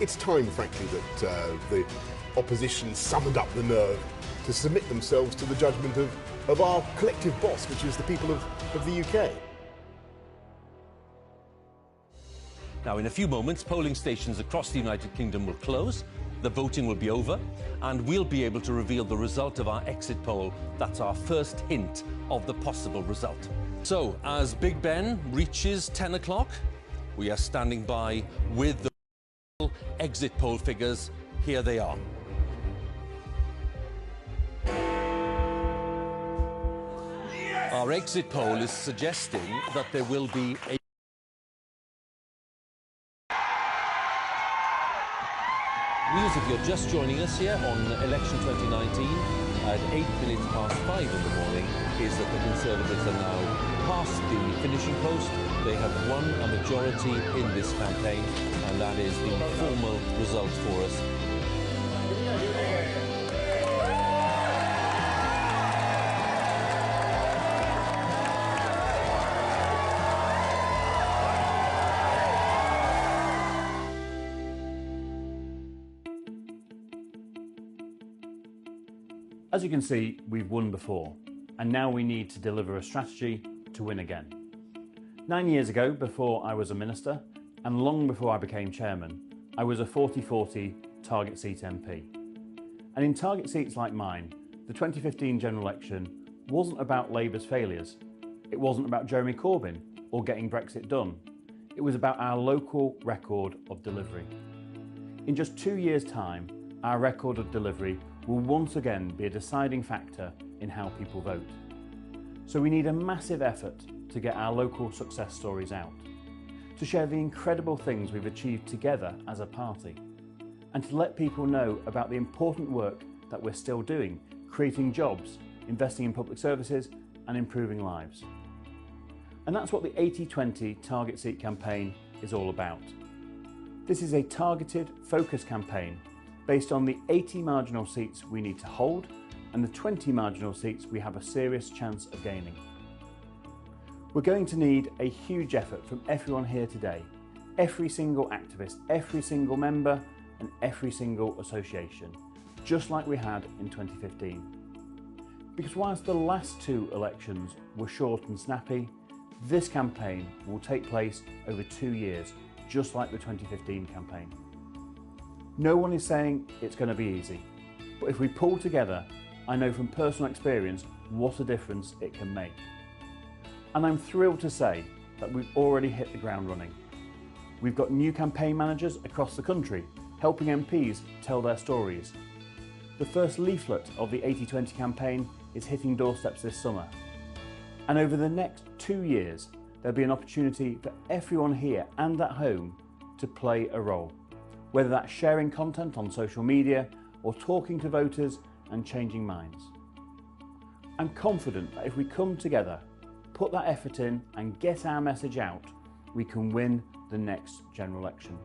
It's time, frankly, that the opposition summoned up the nerve to submit themselves to the judgment of our collective boss, which is the people of the UK. Now, in a few moments, polling stations across the United Kingdom will close, the voting will be over, and we'll be able to reveal the result of our exit poll. That's our first hint of the possible result. So, as Big Ben reaches 10 o'clock, we are standing by with the exit poll figures. Here they are. Our exit poll is suggesting that there will be a News, if you're just joining us here on election 2019 at 5:08 in the morning, is that the Conservatives are now past the finishing post. They have won a majority in this campaign, and that is the formal result for us. As you can see, we've won before, and now we need to deliver a strategy to win again. 9 years ago, before I was a minister, and long before I became chairman, I was a 40-40 target seat MP. And in target seats like mine, the 2015 general election wasn't about Labour's failures. It wasn't about Jeremy Corbyn or getting Brexit done. It was about our local record of delivery. In just 2 years' time, our record of delivery will once again be a deciding factor in how people vote. So we need a massive effort to get our local success stories out, to share the incredible things we've achieved together as a party, and to let people know about the important work that we're still doing, creating jobs, investing in public services and improving lives. And that's what the 80-20 target seat campaign is all about. This is a targeted, focused campaign based on the 80 marginal seats we need to hold and the 20 marginal seats we have a serious chance of gaining. We're going to need a huge effort from everyone here today, every single activist, every single member and every single association, just like we had in 2015. Because whilst the last two elections were short and snappy, this campaign will take place over 2 years, just like the 2015 campaign. No one is saying it's going to be easy, but if we pull together, I know from personal experience what a difference it can make. And I'm thrilled to say that we've already hit the ground running. We've got new campaign managers across the country helping MPs tell their stories. The first leaflet of the 80-20 campaign is hitting doorsteps this summer. And over the next 2 years, there'll be an opportunity for everyone here and at home to play a role, whether that's sharing content on social media or talking to voters and changing minds. I'm confident that if we come together, put that effort in and get our message out, we can win the next general election.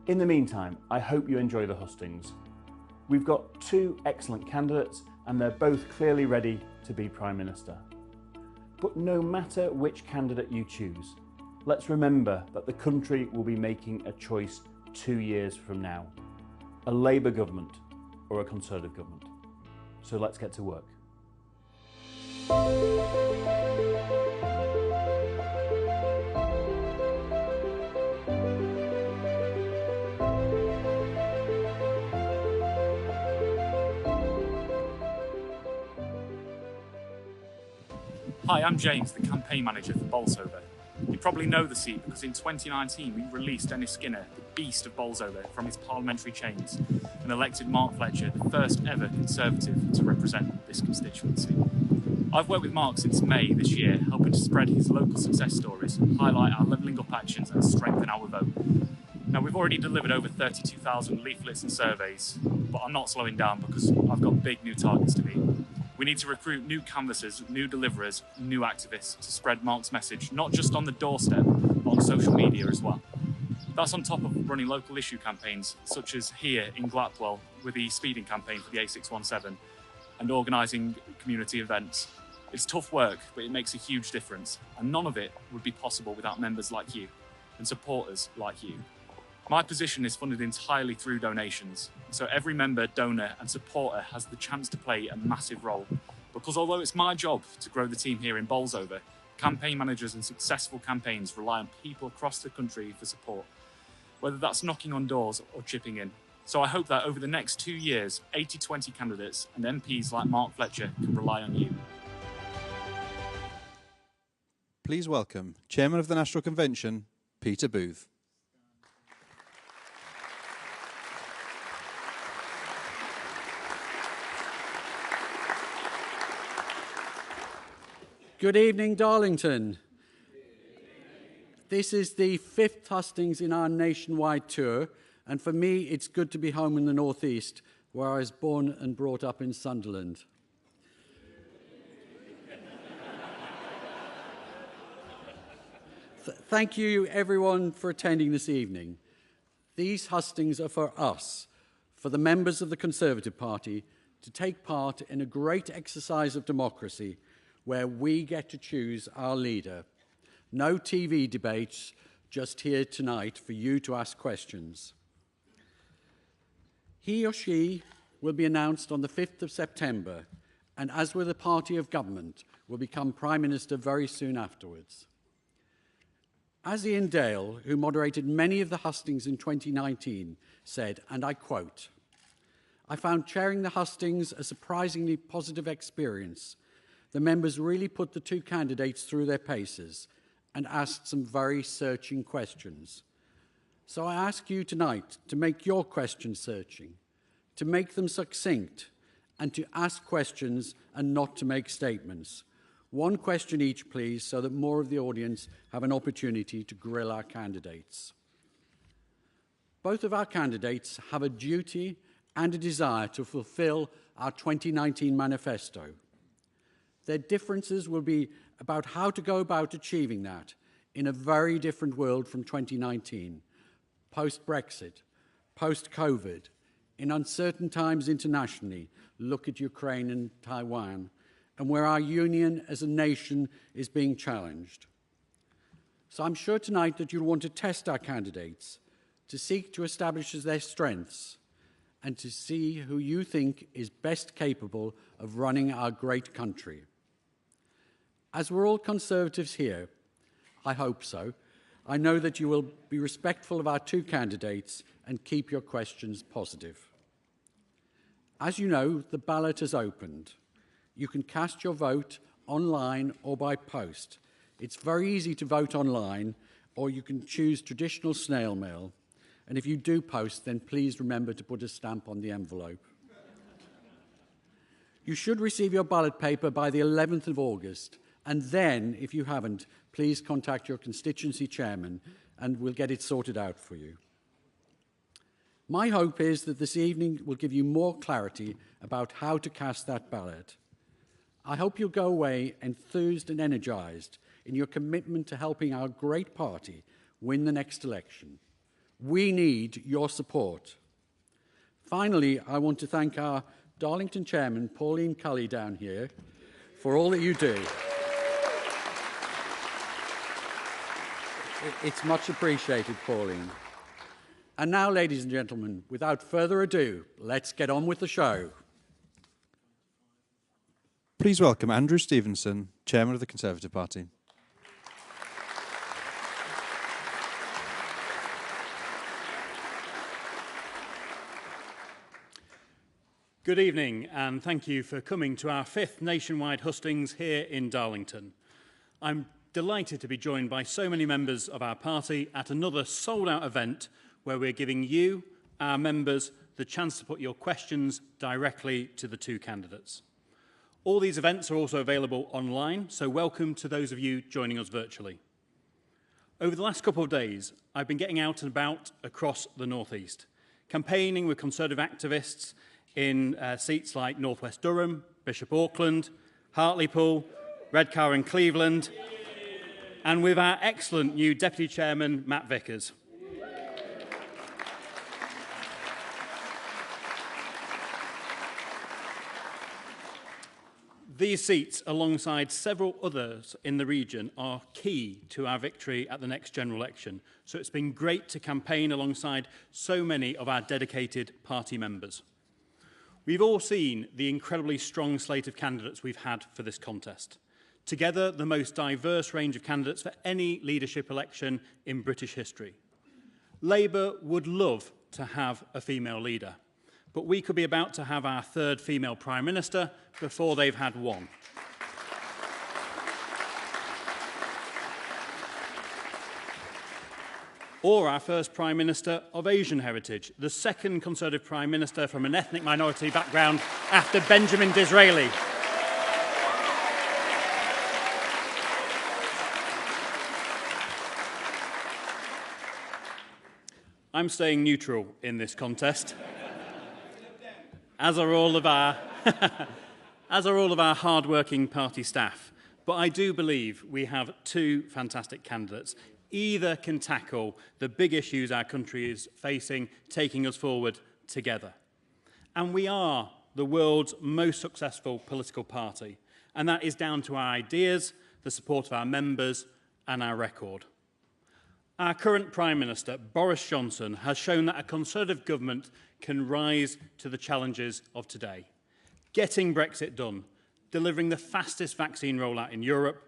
In the meantime, I hope you enjoy the hustings. We've got 2 excellent candidates and they're both clearly ready to be Prime Minister. But no matter which candidate you choose, let's remember that the country will be making a choice 2 years from now. A Labour government or a Conservative government. So let's get to work. Hi, I'm James, the campaign manager for Bolsover. You probably know the seat because in 2019 we released Dennis Skinner, the beast of Bolsover, from his parliamentary chains and elected Mark Fletcher, the first ever Conservative to represent this constituency. I've worked with Mark since May this year, helping to spread his local success stories, highlight our levelling up actions and strengthen our vote. Now, we've already delivered over 32,000 leaflets and surveys, but I'm not slowing down because I've got big new targets to meet. We need to recruit new canvassers, new deliverers, new activists to spread Mark's message, not just on the doorstep, but on social media as well. That's on top of running local issue campaigns, such as here in Glatwell with the speeding campaign for the A617 and organising community events. It's tough work, but it makes a huge difference, and none of it would be possible without members like you and supporters like you. My position is funded entirely through donations, so every member, donor and supporter has the chance to play a massive role. Because although it's my job to grow the team here in Bolsover, campaign managers and successful campaigns rely on people across the country for support, whether that's knocking on doors or chipping in. So I hope that over the next 2 years, 80-20 candidates and MPs like Mark Fletcher can rely on you. Please welcome Chairman of the National Convention, Peter Booth. Good evening, Darlington. This is the 5th hustings in our nationwide tour, and for me, it's good to be home in the North East, where I was born and brought up in Sunderland. Thank you, everyone, for attending this evening. These hustings are for us, for the members of the Conservative Party, to take part in a great exercise of democracy where we get to choose our leader. No TV debates, just here tonight for you to ask questions. He or she will be announced on the 5th of September, and as with a party of government, will become Prime Minister very soon afterwards. As Ian Dale, who moderated many of the hustings in 2019, said, and I quote, "I found chairing the hustings a surprisingly positive experience. The members really put the two candidates through their paces and asked some very searching questions. So I ask you tonight to make your questions searching, to make them succinct, and to ask questions and not to make statements. One question each, please, so that more of the audience have an opportunity to grill our candidates." Both of our candidates have a duty and a desire to fulfill our 2019 manifesto. Their differences will be about how to go about achieving that in a very different world from 2019, post-Brexit, post-COVID, in uncertain times internationally, look at Ukraine and Taiwan, and where our union as a nation is being challenged. So I'm sure tonight that you'll want to test our candidates, to seek to establish their strengths, and to see who you think is best capable of running our great country. As we're all Conservatives here, I hope so, I know that you will be respectful of our two candidates and keep your questions positive. As you know, the ballot has opened. You can cast your vote online or by post. It's very easy to vote online, or you can choose traditional snail mail. And if you do post, then please remember to put a stamp on the envelope. You should receive your ballot paper by the 11th of August. And then, if you haven't, please contact your constituency chairman and we'll get it sorted out for you. My hope is that this evening will give you more clarity about how to cast that ballot. I hope you'll go away enthused and energised in your commitment to helping our great party win the next election. We need your support. Finally, I want to thank our Darlington chairman, Pauline Cully, down here, for all that you do. It's much appreciated, Pauline. And now, ladies and gentlemen, without further ado, let's get on with the show. Please welcome Andrew Stevenson, Chairman of the Conservative Party. Good evening, and thank you for coming to our 5th nationwide hustings here in Darlington. I'm delighted to be joined by so many members of our party at another sold-out event where we're giving you, our members, the chance to put your questions directly to the two candidates. All these events are also available online, so welcome to those of you joining us virtually. Over the last couple of days, I've been getting out and about across the North East, campaigning with Conservative activists in seats like North West Durham, Bishop Auckland, Hartlepool, Redcar and Cleveland, and with our excellent new Deputy Chairman, Matt Vickers. These seats, alongside several others in the region, are key to our victory at the next general election. So it's been great to campaign alongside so many of our dedicated party members. We've all seen the incredibly strong slate of candidates we've had for this contest. Together, the most diverse range of candidates for any leadership election in British history. Labour would love to have a female leader, but we could be about to have our third female Prime Minister before they've had one. Or our first Prime Minister of Asian heritage, the second Conservative Prime Minister from an ethnic minority background after Benjamin Disraeli. I'm staying neutral in this contest, as are all of our hard-working party staff. But I do believe we have two fantastic candidates. Either can tackle the big issues our country is facing, taking us forward together. And we are the world's most successful political party, and that is down to our ideas, the support of our members, and our record. Our current Prime Minister, Boris Johnson, has shown that a Conservative government can rise to the challenges of today. Getting Brexit done, delivering the fastest vaccine rollout in Europe,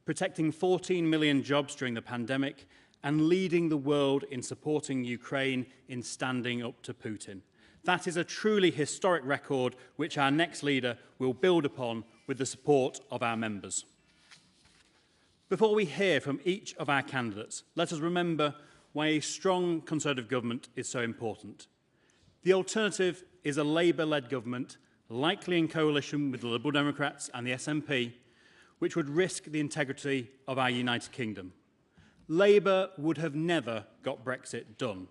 protecting 14 million jobs during the pandemic, and leading the world in supporting Ukraine in standing up to Putin. That is a truly historic record which our next leader will build upon with the support of our members. Before we hear from each of our candidates, let us remember why a strong Conservative government is so important. The alternative is a Labour-led government, likely in coalition with the Liberal Democrats and the SNP, which would risk the integrity of our United Kingdom. Labour would have never got Brexit done.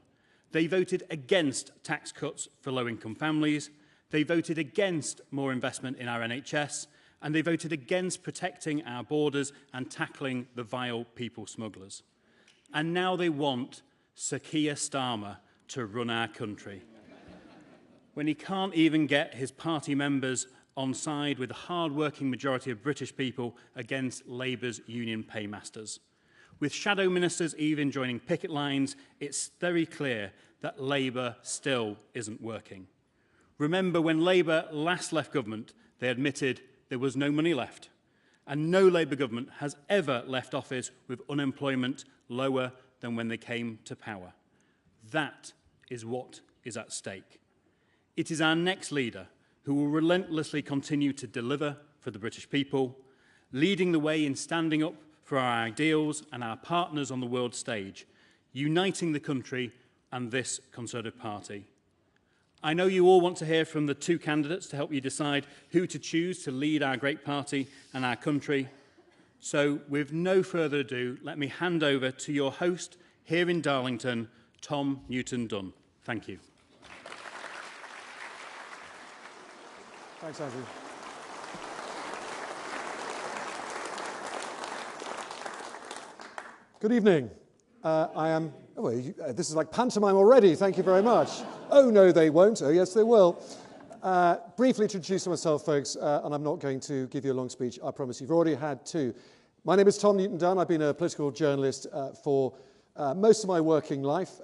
They voted against tax cuts for low-income families, they voted against more investment in our NHS, and they voted against protecting our borders and tackling the vile people smugglers. And now they want Sir Keir Starmer to run our country, when he can't even get his party members on side with the hard-working majority of British people against Labour's union paymasters. With shadow ministers even joining picket lines, it's very clear that Labour still isn't working. Remember, when Labour last left government, they admitted there was no money left, and no Labour government has ever left office with unemployment lower than when they came to power. That is what is at stake. It is our next leader who will relentlessly continue to deliver for the British people, leading the way in standing up for our ideals and our partners on the world stage, uniting the country and this Conservative Party. I know you all want to hear from the two candidates to help you decide who to choose to lead our great party and our country. So, with no further ado, let me hand over to your host here in Darlington, Tom Newton-Dunn. Thank you. Thanks, Andrew. Good evening. This is like pantomime already. Thank you very much. Oh, no, they won't. Oh, yes, they will. Briefly to introduce myself, folks, and I'm not going to give you a long speech. I promise you've already had two. My name is Tom Newton-Dunn. I've been a political journalist for most of my working life.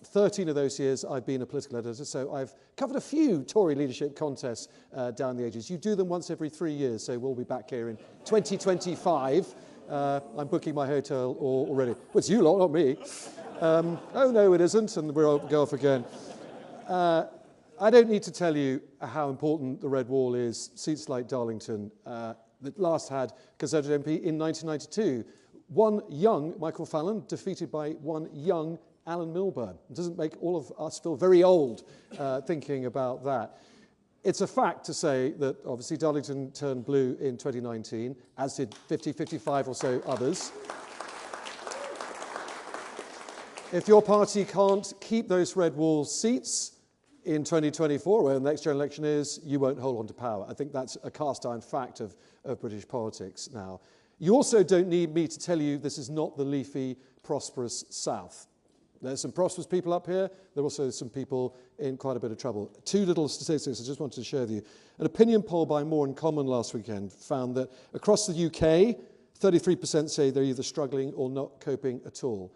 13 of those years I've been a political editor, so I've covered a few Tory leadership contests down the ages. You do them once every 3 years, so we'll be back here in 2025. I'm booking my hotel already. Well, it's you lot, not me. Oh, no, it isn't, and we'll go off again. I don't need to tell you how important the Red Wall is. Seats like Darlington, that last had Conservative MP in 1992. One young Michael Fallon defeated by one young Alan Milburn. It doesn't make all of us feel very old thinking about that. It's a fact to say that obviously Darlington turned blue in 2019, as did 55 or so others. If your party can't keep those Red Wall seats in 2024, where the next general election is, you won't hold on to power. I think that's a cast-iron fact of British politics now. You also don't need me to tell you this is not the leafy, prosperous South. There's some prosperous people up here. There are also some people in quite a bit of trouble. Two little statistics I just wanted to share with you. An opinion poll by More in Common last weekend found that across the UK, 33% say they're either struggling or not coping at all.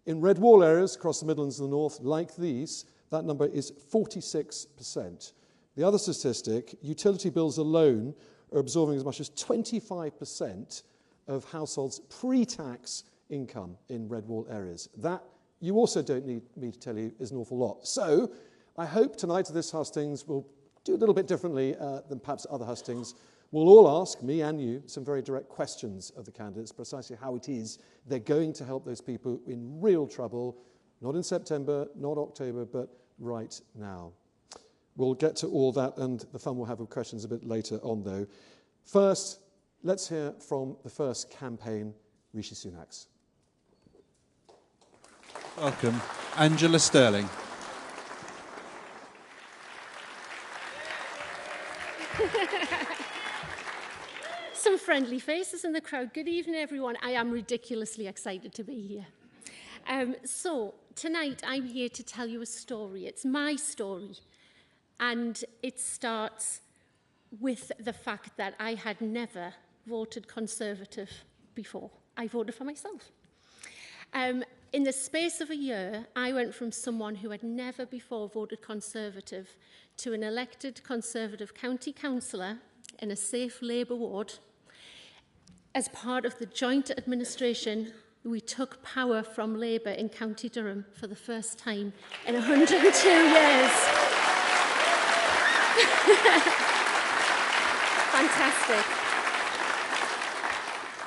In red wall areas across the Midlands and the North, like these, that number is 46%. The other statistic, utility bills alone are absorbing as much as 25% of households' pre-tax income in red wall areas. That, you also don't need me to tell you, is an awful lot. So I hope tonight this hustings will do a little bit differently than perhaps other hustings. We'll all ask, me and you, some very direct questions of the candidates, precisely how it is they're going to help those people in real trouble, not in September, not October, but right now. We'll get to all that and the fun we'll have with questions a bit later on, though. First, let's hear from the first campaign, Rishi Sunak's. Welcome, Angela Sterling. Some friendly faces in the crowd. Good evening, everyone. I am ridiculously excited to be here. So tonight I'm here to tell you a story. It's my story. And it starts with the fact that I had never voted Conservative before. I voted for myself. In the space of a year, I went from someone who had never before voted Conservative to an elected Conservative county councillor in a safe Labour ward. As part of the joint administration, we took power from Labour in County Durham for the first time in 102 years. Fantastic.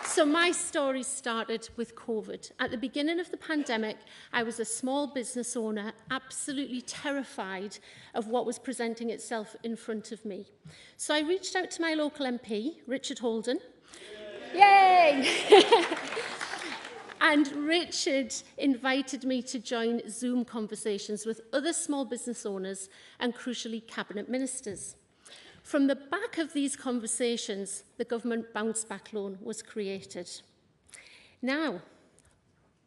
So my story started with COVID. At the beginning of the pandemic, I was a small business owner, absolutely terrified of what was presenting itself in front of me. So I reached out to my local MP, Richard Holden. Yay! And Richard invited me to join Zoom conversations with other small business owners and, crucially, cabinet ministers. From the back of these conversations, the government bounce back loan was created. Now,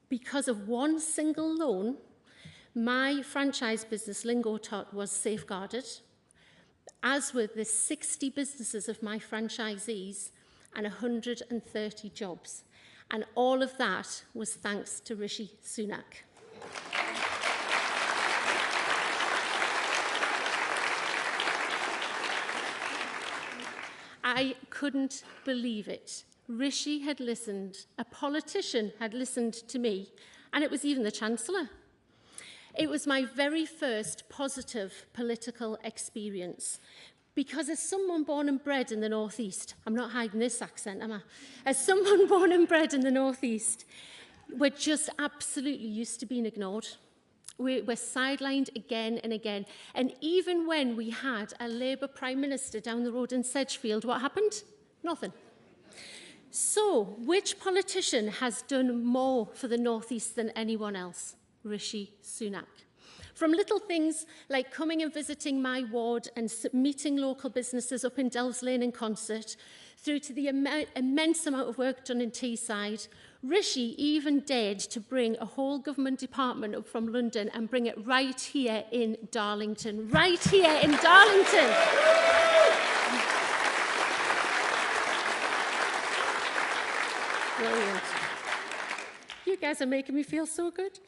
because of one single loan, my franchise business, Lingo Tot, was safeguarded, as were the 60 businesses of my franchisees and 130 jobs. And all of that was thanks to Rishi Sunak. I couldn't believe it. Rishi had listened, a politician had listened to me, and it was even the Chancellor. It was my very first positive political experience. Because as someone born and bred in the North East, I'm not hiding this accent, am I? As someone born and bred in the North East, we're just absolutely used to being ignored. We're sidelined again and again. And even when we had a Labour Prime Minister down the road in Sedgefield, what happened? Nothing. So, which politician has done more for the North East than anyone else? Rishi Sunak. From little things like coming and visiting my ward and meeting local businesses up in Delves Lane in concert, through to the immense amount of work done in Teesside, Rishi even dared to bring a whole government department up from London and bring it right here in Darlington. Right here in Darlington! Brilliant. You guys are making me feel so good.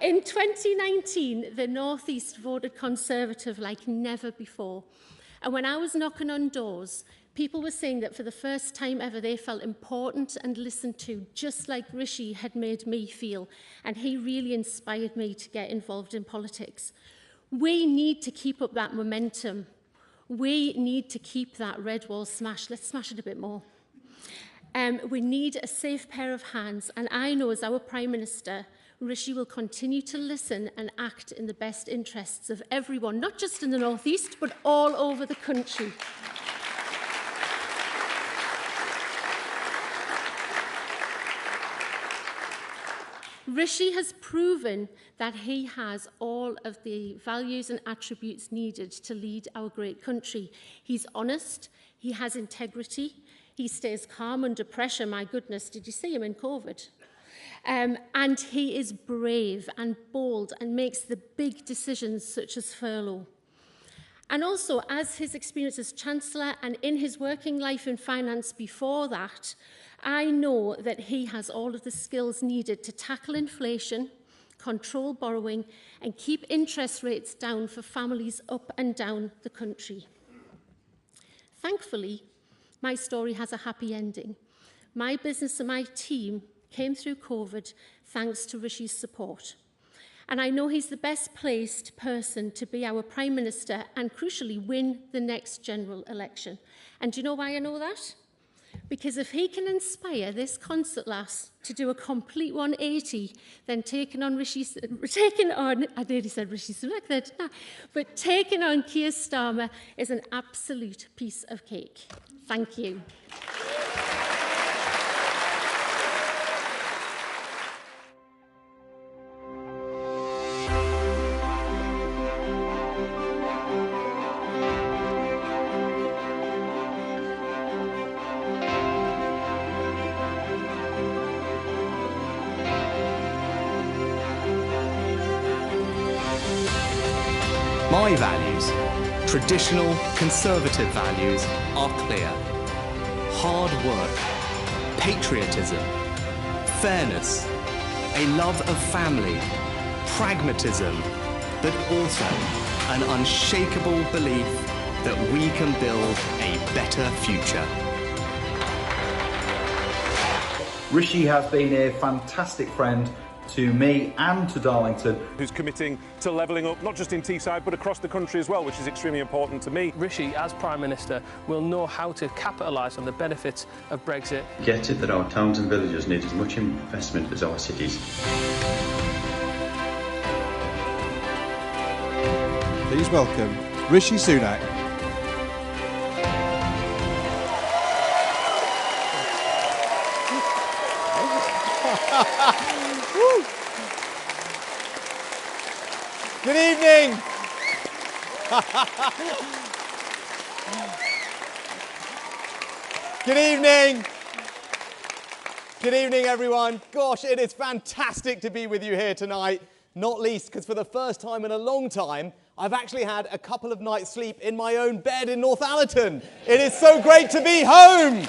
In 2019, the North East voted Conservative like never before. And when I was knocking on doors, people were saying that for the first time ever, they felt important and listened to, just like Rishi had made me feel. And he really inspired me to get involved in politics. We need to keep up that momentum. We need to keep that red wall smashed. Let's smash it a bit more. We need a safe pair of hands, and I know as our Prime Minister, Rishi will continue to listen and act in the best interests of everyone, not just in the North East, but all over the country. Rishi has proven that he has all of the values and attributes needed to lead our great country. He's honest, he has integrity, he stays calm under pressure. My goodness, did you see him in COVID? And he is brave and bold and makes the big decisions such as furlough. And also, as his experience as Chancellor and in his working life in finance before that, I know that he has all of the skills needed to tackle inflation, control borrowing, and keep interest rates down for families up and down the country. Thankfully, my story has a happy ending. My business and my team came through COVID thanks to Rishi's support. And I know he's the best placed person to be our Prime Minister and, crucially, win the next general election. And do you know why I know that? Because if he can inspire this concert lass to do a complete 180, then taking on, I nearly said Rishi Sunak there, didn't I? But taking on Keir Starmer is an absolute piece of cake. Thank you. My values, traditional Conservative values, are clear. Hard work, patriotism, fairness, a love of family, pragmatism, but also an unshakable belief that we can build a better future. Rishi has been a fantastic friend to me and to Darlington. Who's committing to levelling up, not just in Teesside, but across the country as well, which is extremely important to me. Rishi, as Prime Minister, will know how to capitalise on the benefits of Brexit. Get it that our towns and villages need as much investment as our cities. Please welcome Rishi Sunak. Good evening. Good evening. Good evening, everyone. Gosh, it is fantastic to be with you here tonight, not least because for the first time in a long time, I've actually had a couple of nights' sleep in my own bed in Northallerton. It is so great to be home.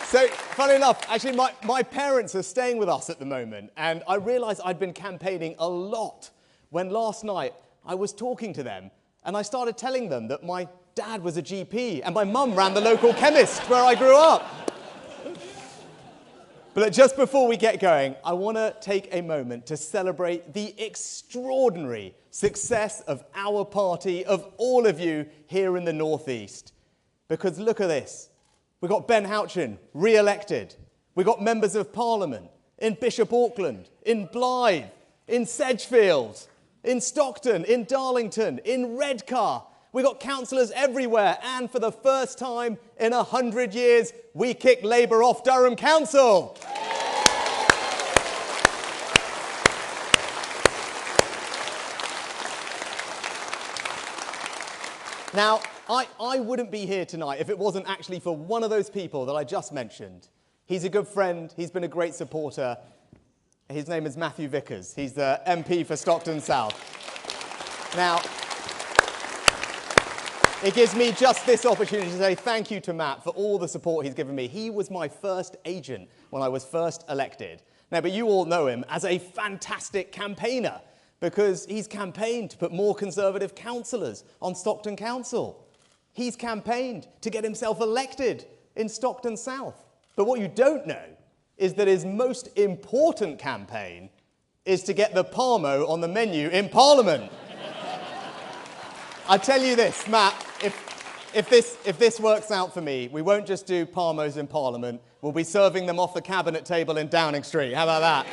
So, funny enough, actually my parents are staying with us at the moment, and I realised I'd been campaigning a lot when last night I was talking to them and I started telling them that my dad was a GP and my mum ran the local chemist where I grew up. But just before we get going, I want to take a moment to celebrate the extraordinary success of our party, of all of you here in the North East. Because look at this. We've got Ben Houchin, re-elected. We've got members of Parliament in Bishop Auckland, in Blythe, in Sedgefield, in Stockton, in Darlington, in Redcar. We've got councillors everywhere. And for the first time in 100 years, we kicked Labour off Durham Council. Now, I wouldn't be here tonight if it wasn't actually for one of those people that I just mentioned. He's a good friend. He's been a great supporter. His name is Matthew Vickers. He's the MP for Stockton South. Now, it gives me just this opportunity to say thank you to Matt for all the support he's given me. He was my first agent when I was first elected. Now, but you all know him as a fantastic campaigner because he's campaigned to put more Conservative councillors on Stockton Council. He's campaigned to get himself elected in Stockton South. But what you don't know is that his most important campaign is to get the Parmo on the menu in Parliament. I tell you this, Matt, if this works out for me, we won't just do Parmos in Parliament, we'll be serving them off the cabinet table in Downing Street. How about that?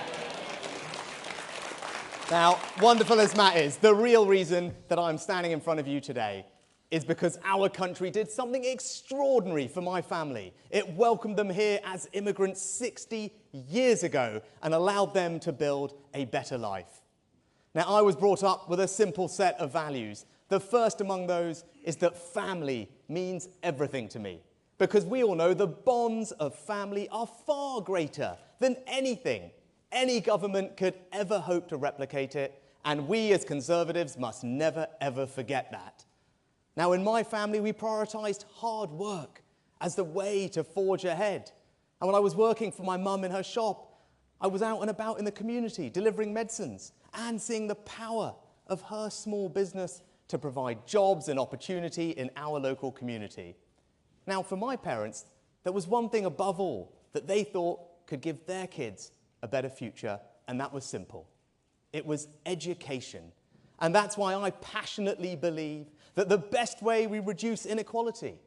Now, wonderful as Matt is, the real reason that I'm standing in front of you today is because our country did something extraordinary for my family. It welcomed them here as immigrants 60 years ago and allowed them to build a better life. Now, I was brought up with a simple set of values. The first among those is that family means everything to me. because we all know the bonds of family are far greater than anything any government could ever hope to replicate it, and we as Conservatives must never ever forget that. Now, in my family, we prioritised hard work as the way to forge ahead. And when I was working for my mum in her shop, I was out and about in the community delivering medicines and seeing the power of her small business to provide jobs and opportunity in our local community. Now, for my parents, there was one thing above all that they thought could give their kids a better future, and that was simple. It was education. And that's why I passionately believe that the best way we reduce inequality,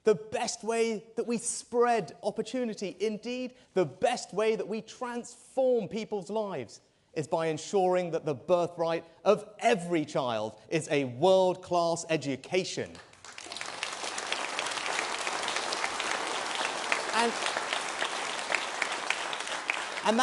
the best way that we spread opportunity, indeed, the best way that we transform people's lives is by ensuring that the birthright of every child is a world-class education. And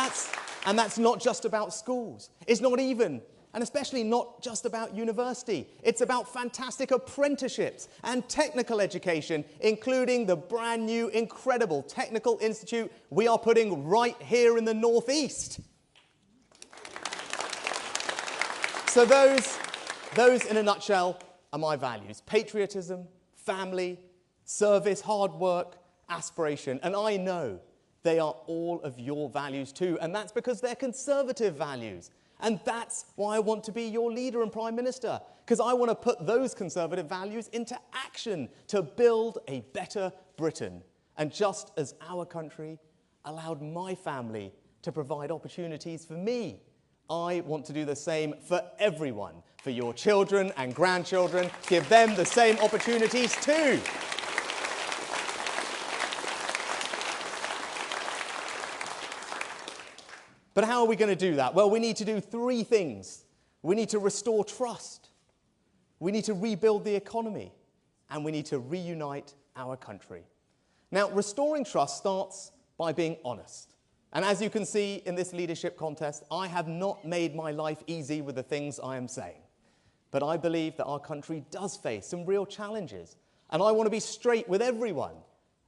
that's not just about schools. It's not even, and especially not just about university. It's about fantastic apprenticeships and technical education, including the brand new, incredible technical institute we are putting right here in the Northeast. So those in a nutshell are my values: patriotism, family, service, hard work, aspiration. And I know they are all of your values too, and that's because they're Conservative values. And that's why I want to be your leader and Prime Minister, because I want to put those Conservative values into action to build a better Britain. And just as our country allowed my family to provide opportunities for me, I want to do the same for everyone, for your children and grandchildren. Give them the same opportunities too. But how are we going to do that? Well, we need to do three things. We need to restore trust. We need to rebuild the economy. And we need to reunite our country. Now, restoring trust starts by being honest. And as you can see in this leadership contest, I have not made my life easy with the things I am saying. But I believe that our country does face some real challenges. And I want to be straight with everyone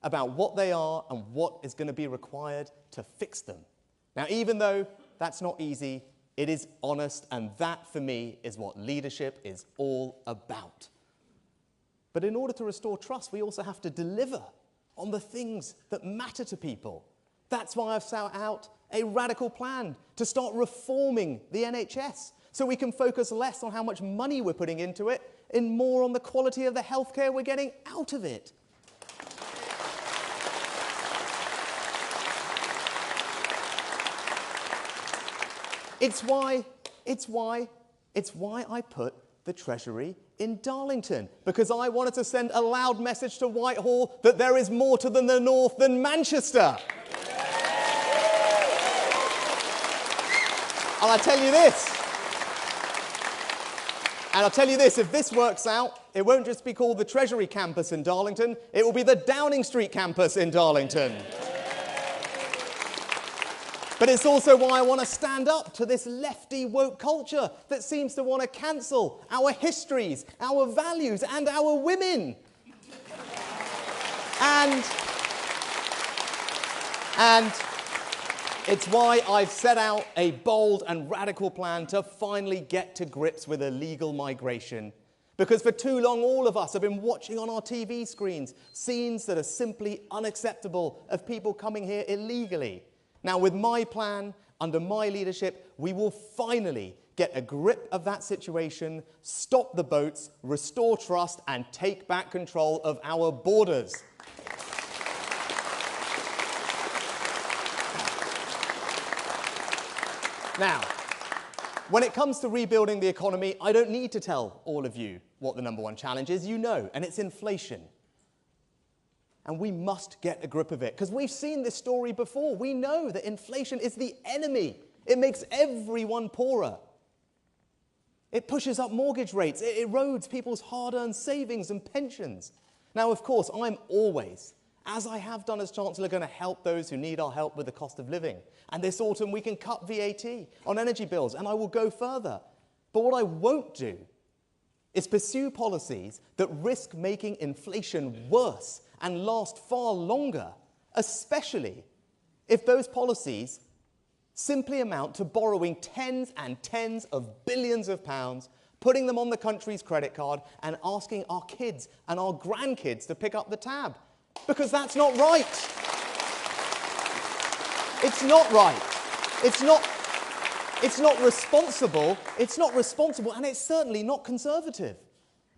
about what they are and what is going to be required to fix them. Now, even though that's not easy, it is honest, and that, for me, is what leadership is all about. But in order to restore trust, we also have to deliver on the things that matter to people. That's why I've set out a radical plan to start reforming the NHS, so we can focus less on how much money we're putting into it and more on the quality of the healthcare we're getting out of it. It's why I put the Treasury in Darlington, because I wanted to send a loud message to Whitehall that there is more to the north than Manchester. And I'll tell you this, if this works out, it won't just be called the Treasury campus in Darlington, it will be the Downing Street campus in Darlington. But it's also why I want to stand up to this lefty woke culture that seems to want to cancel our histories, our values, and our women. And it's why I've set out a bold and radical plan to finally get to grips with illegal migration. Because for too long, all of us have been watching on our TV screens scenes that are simply unacceptable of people coming here illegally. Now, with my plan, under my leadership, we will finally get a grip of that situation, stop the boats, restore trust, and take back control of our borders. Now, when it comes to rebuilding the economy, I don't need to tell all of you what the number one challenge is. You know, and it's inflation. And we must get a grip of it, because we've seen this story before. We know that inflation is the enemy. It makes everyone poorer. It pushes up mortgage rates. It erodes people's hard-earned savings and pensions. Now, of course, I'm always, as I have done as Chancellor, going to help those who need our help with the cost of living. And this autumn, we can cut VAT on energy bills, and I will go further. But what I won't do is pursue policies that risk making inflation worse and last far longer, especially if those policies simply amount to borrowing tens and tens of billions of pounds, putting them on the country's credit card and asking our kids and our grandkids to pick up the tab. Because that's not right. It's not right. It's not responsible. It's not responsible, and it's certainly not conservative.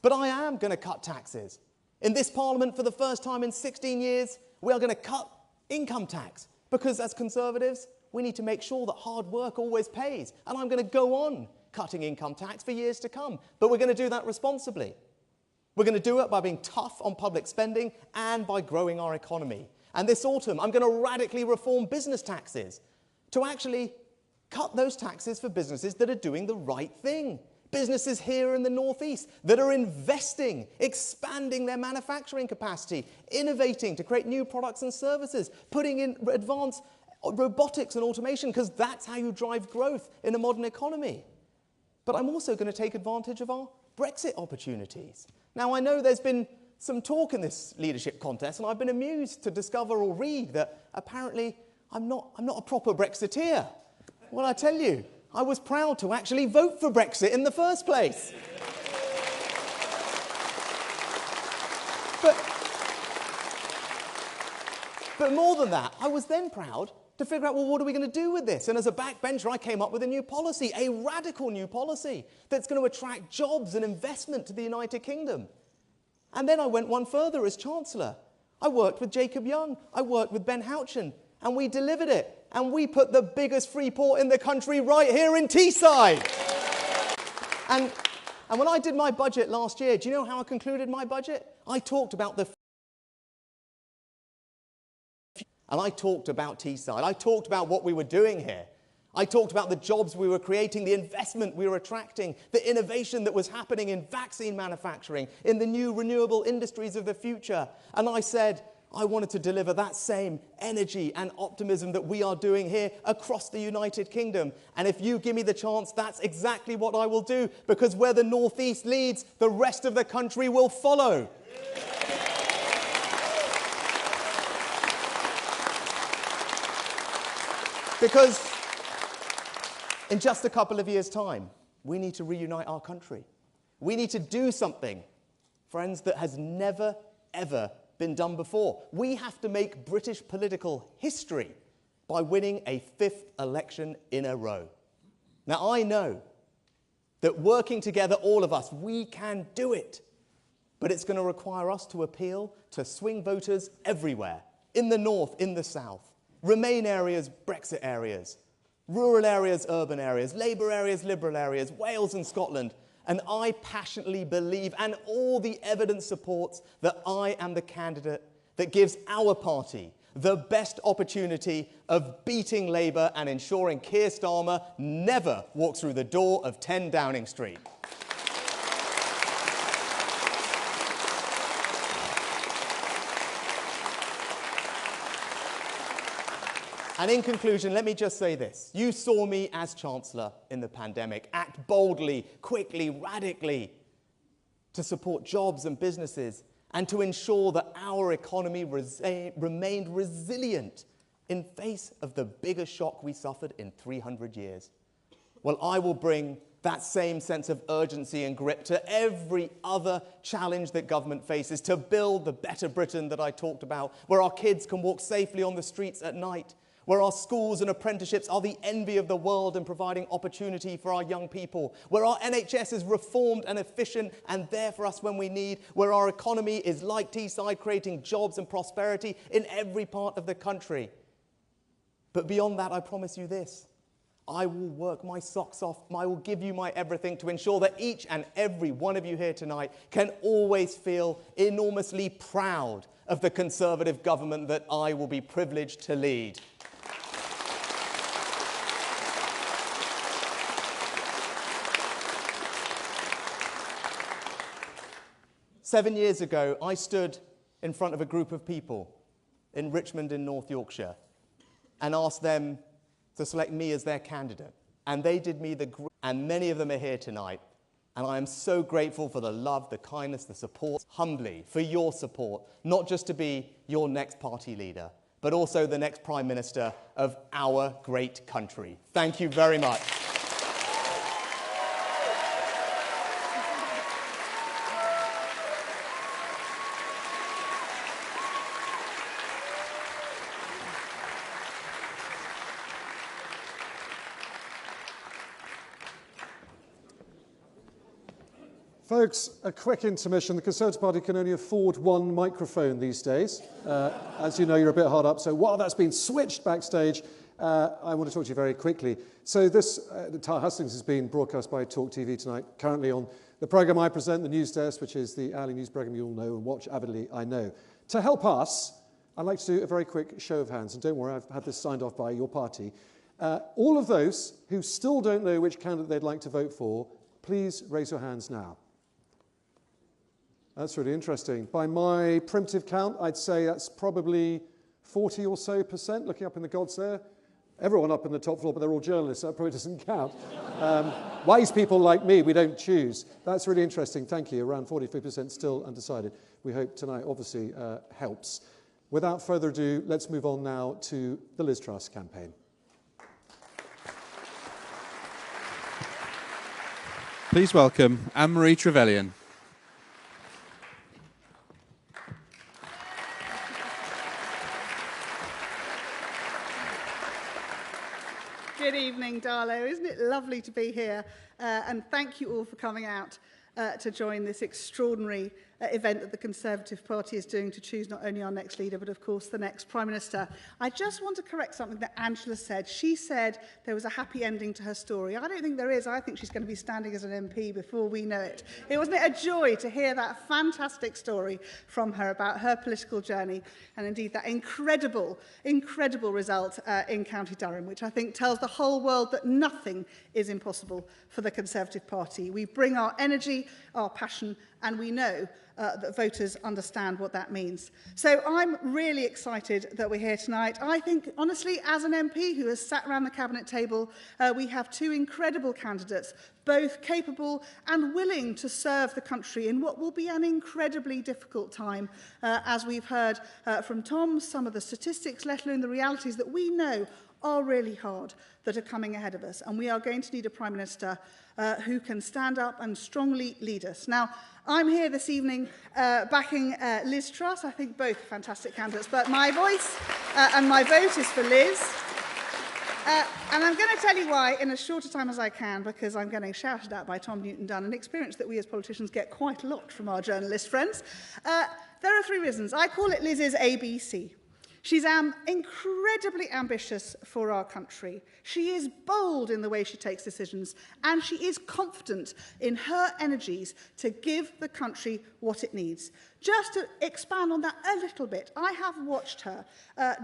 But I am going to cut taxes. In this Parliament, for the first time in 16 years, we are going to cut income tax. Because as Conservatives, we need to make sure that hard work always pays. And I'm going to go on cutting income tax for years to come. But we're going to do that responsibly. We're going to do it by being tough on public spending and by growing our economy. And this autumn, I'm going to radically reform business taxes to actually cut those taxes for businesses that are doing the right thing. Businesses here in the northeast that are investing, expanding their manufacturing capacity, innovating to create new products and services, putting in advanced robotics and automation, because that's how you drive growth in a modern economy. But I'm also going to take advantage of our Brexit opportunities. Now, I know there's been some talk in this leadership contest, and I've been amused to discover or read that apparently I'm not a proper Brexiteer. Well, I tell you, I was proud to actually vote for Brexit in the first place. But more than that, I was then proud to figure out, well, what are we going to do with this? And as a backbencher, I came up with a new policy, a radical new policy that's going to attract jobs and investment to the United Kingdom. And then I went one further as Chancellor. I worked with Jacob Young, I worked with Ben Houchen, and we delivered it. And we put the biggest free port in the country right here in Teesside. And when I did my budget last year, do you know how I concluded my budget? I talked about and I talked about Teesside. I talked about what we were doing here. I talked about the jobs we were creating, the investment we were attracting, the innovation that was happening in vaccine manufacturing, in the new renewable industries of the future. And I said, I wanted to deliver that same energy and optimism that we are doing here across the United Kingdom. And if you give me the chance, that's exactly what I will do, because where the North East leads, the rest of the country will follow. Because in just a couple of years' time, we need to reunite our country. We need to do something, friends, that has never, ever been done before. We have to make British political history by winning a 5th election in a row. Now, I know that working together, all of us, we can do it. But it's going to require us to appeal to swing voters everywhere, in the north, in the south, Remain areas, Brexit areas, rural areas, urban areas, Labour areas, Liberal areas, Wales and Scotland. And I passionately believe, and all the evidence supports, that I am the candidate that gives our party the best opportunity of beating Labour and ensuring Keir Starmer never walks through the door of 10 Downing Street. And in conclusion, let me just say this. You saw me as Chancellor in the pandemic act boldly, quickly, radically to support jobs and businesses and to ensure that our economy remained resilient in face of the biggest shock we suffered in 300 years. Well, I will bring that same sense of urgency and grip to every other challenge that government faces to build the better Britain that I talked about, where our kids can walk safely on the streets at night, where our schools and apprenticeships are the envy of the world and providing opportunity for our young people, where our NHS is reformed and efficient and there for us when we need, where our economy is like Teesside, creating jobs and prosperity in every part of the country. But beyond that, I promise you this. I will work my socks off. I will give you my everything to ensure that each and every one of you here tonight can always feel enormously proud of the Conservative government that I will be privileged to lead. Seven years ago, I stood in front of a group of people in Richmond in North Yorkshire and asked them to select me as their candidate. And they did me and many of them are here tonight. And I am so grateful for the love, the kindness, the support, humbly, for your support, not just to be your next party leader, but also the next Prime Minister of our great country. Thank you very much. Folks, a quick intermission. The Conservative Party can only afford one microphone these days. As you know, you're a bit hard up. So while that's been switched backstage, I want to talk to you very quickly. So this, the entire hustings has been broadcast by Talk TV tonight, currently on the programme I present, the News Desk, which is the hourly news programme you all know and watch avidly, I know. To help us, I'd like to do a very quick show of hands. And don't worry, I've had this signed off by your party. All of those who still don't know which candidate they'd like to vote for, please raise your hands now. That's really interesting. By my primitive count, I'd say that's probably 40 or so %, looking up in the gods there. Everyone up in the top floor, but they're all journalists, so that probably doesn't count. Wise people like me, we don't choose. That's really interesting. Thank you. Around 43% still undecided. We hope tonight obviously helps. Without further ado, let's move on now to the Liz Truss campaign. Please welcome Anne-Marie Trevelyan. Good evening, Darlo. Isn't it lovely to be here? And thank you all for coming out to join this extraordinary event that the Conservative Party is doing to choose not only our next leader, but of course the next Prime Minister. I just want to correct something that Angela said. She said there was a happy ending to her story. I don't think there is. I think she's going to be standing as an MP before we know it. Wasn't it a joy to hear that fantastic story from her about her political journey and indeed that incredible result in County Durham, which I think tells the whole world that nothing is impossible for the Conservative Party. We bring our energy, our passion, and we know that voters understand what that means. So I'm really excited that we're here tonight. I think, honestly, as an MP who has sat around the Cabinet table, we have two incredible candidates, both capable and willing to serve the country in what will be an incredibly difficult time. As we've heard from Tom, some of the statistics, let alone the realities that we know are really hard that are coming ahead of us. And we are going to need a Prime Minister who can stand up and strongly lead us. Now, I'm here this evening backing Liz Truss. I think both fantastic candidates, but my voice and my vote is for Liz. And I'm going to tell you why in as short a time as I can, because I'm getting shouted at by Tom Newton-Dunn, an experience that we as politicians get quite a lot from our journalist friends. There are three reasons. I call it Liz's ABC. She's incredibly ambitious for our country. She is bold in the way she takes decisions, and she is confident in her energies to give the country what it needs. Just to expand on that a little bit, I have watched her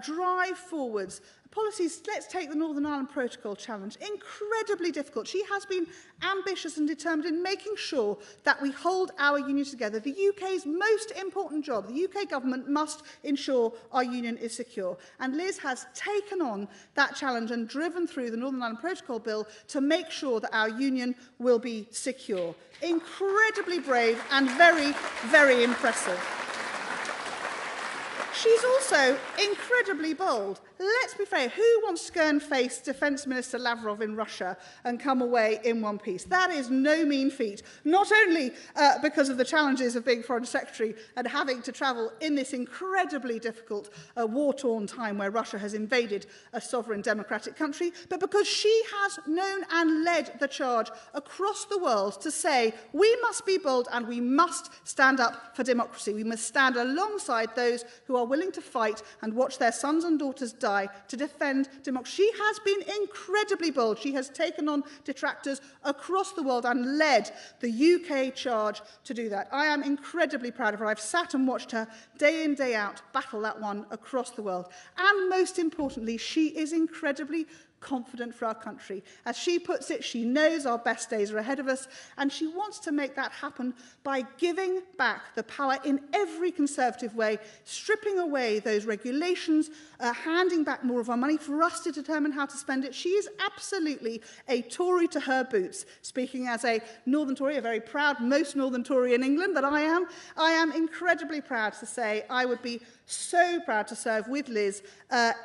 drive forwards policies. Let's take the Northern Ireland Protocol challenge. Incredibly difficult. She has been ambitious and determined in making sure that we hold our union together. The UK's most important job, the UK government must ensure our union is secure. And Liz has taken on that challenge and driven through the Northern Ireland Protocol bill to make sure that our union will be secure. Incredibly brave and very, very impressive. She's also incredibly bold. Let's be fair, who wants to go and face Defence Minister Lavrov in Russia and come away in one piece? That is no mean feat, not only because of the challenges of being Foreign Secretary and having to travel in this incredibly difficult war-torn time where Russia has invaded a sovereign democratic country, but because she has known and led the charge across the world to say we must be bold and we must stand up for democracy. We must stand alongside those who are willing to fight and watch their sons and daughters die to defend democracy. She has been incredibly bold. She has taken on detractors across the world and led the UK charge to do that. I am incredibly proud of her. I've sat and watched her day in, day out battle that one across the world. And most importantly, she is incredibly confident for our country. As she puts it, she knows our best days are ahead of us, and she wants to make that happen by giving back the power in every Conservative way, stripping away those regulations, handing back more of our money for us to determine how to spend it. She is absolutely a Tory to her boots. Speaking as a Northern Tory, a very proud, most Northern Tory in England that I am incredibly proud to say I would be so proud to serve with Liz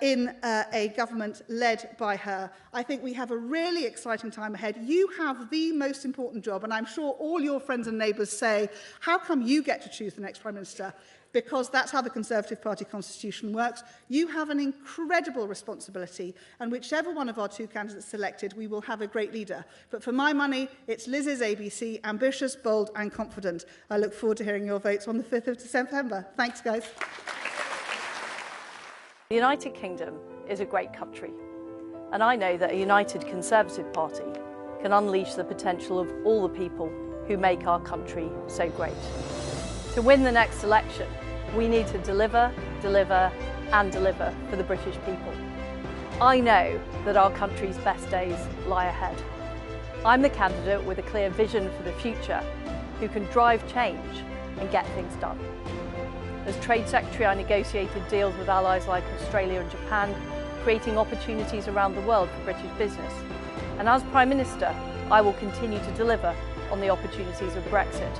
in a government led by her. I think we have a really exciting time ahead. You have the most important job, and I'm sure all your friends and neighbours say, how come you get to choose the next Prime Minister? Because that's how the Conservative Party constitution works. You have an incredible responsibility, and whichever one of our two candidates selected, we will have a great leader. But for my money, it's Liz's ABC, ambitious, bold and confident. I look forward to hearing your votes on the 5th of September. Thanks, guys. The United Kingdom is a great country, and I know that a united Conservative Party can unleash the potential of all the people who make our country so great. To win the next election, we need to deliver, deliver and deliver for the British people. I know that our country's best days lie ahead. I'm the candidate with a clear vision for the future who can drive change and get things done. As Trade Secretary, I negotiated deals with allies like Australia and Japan, creating opportunities around the world for British business. And as Prime Minister, I will continue to deliver on the opportunities of Brexit.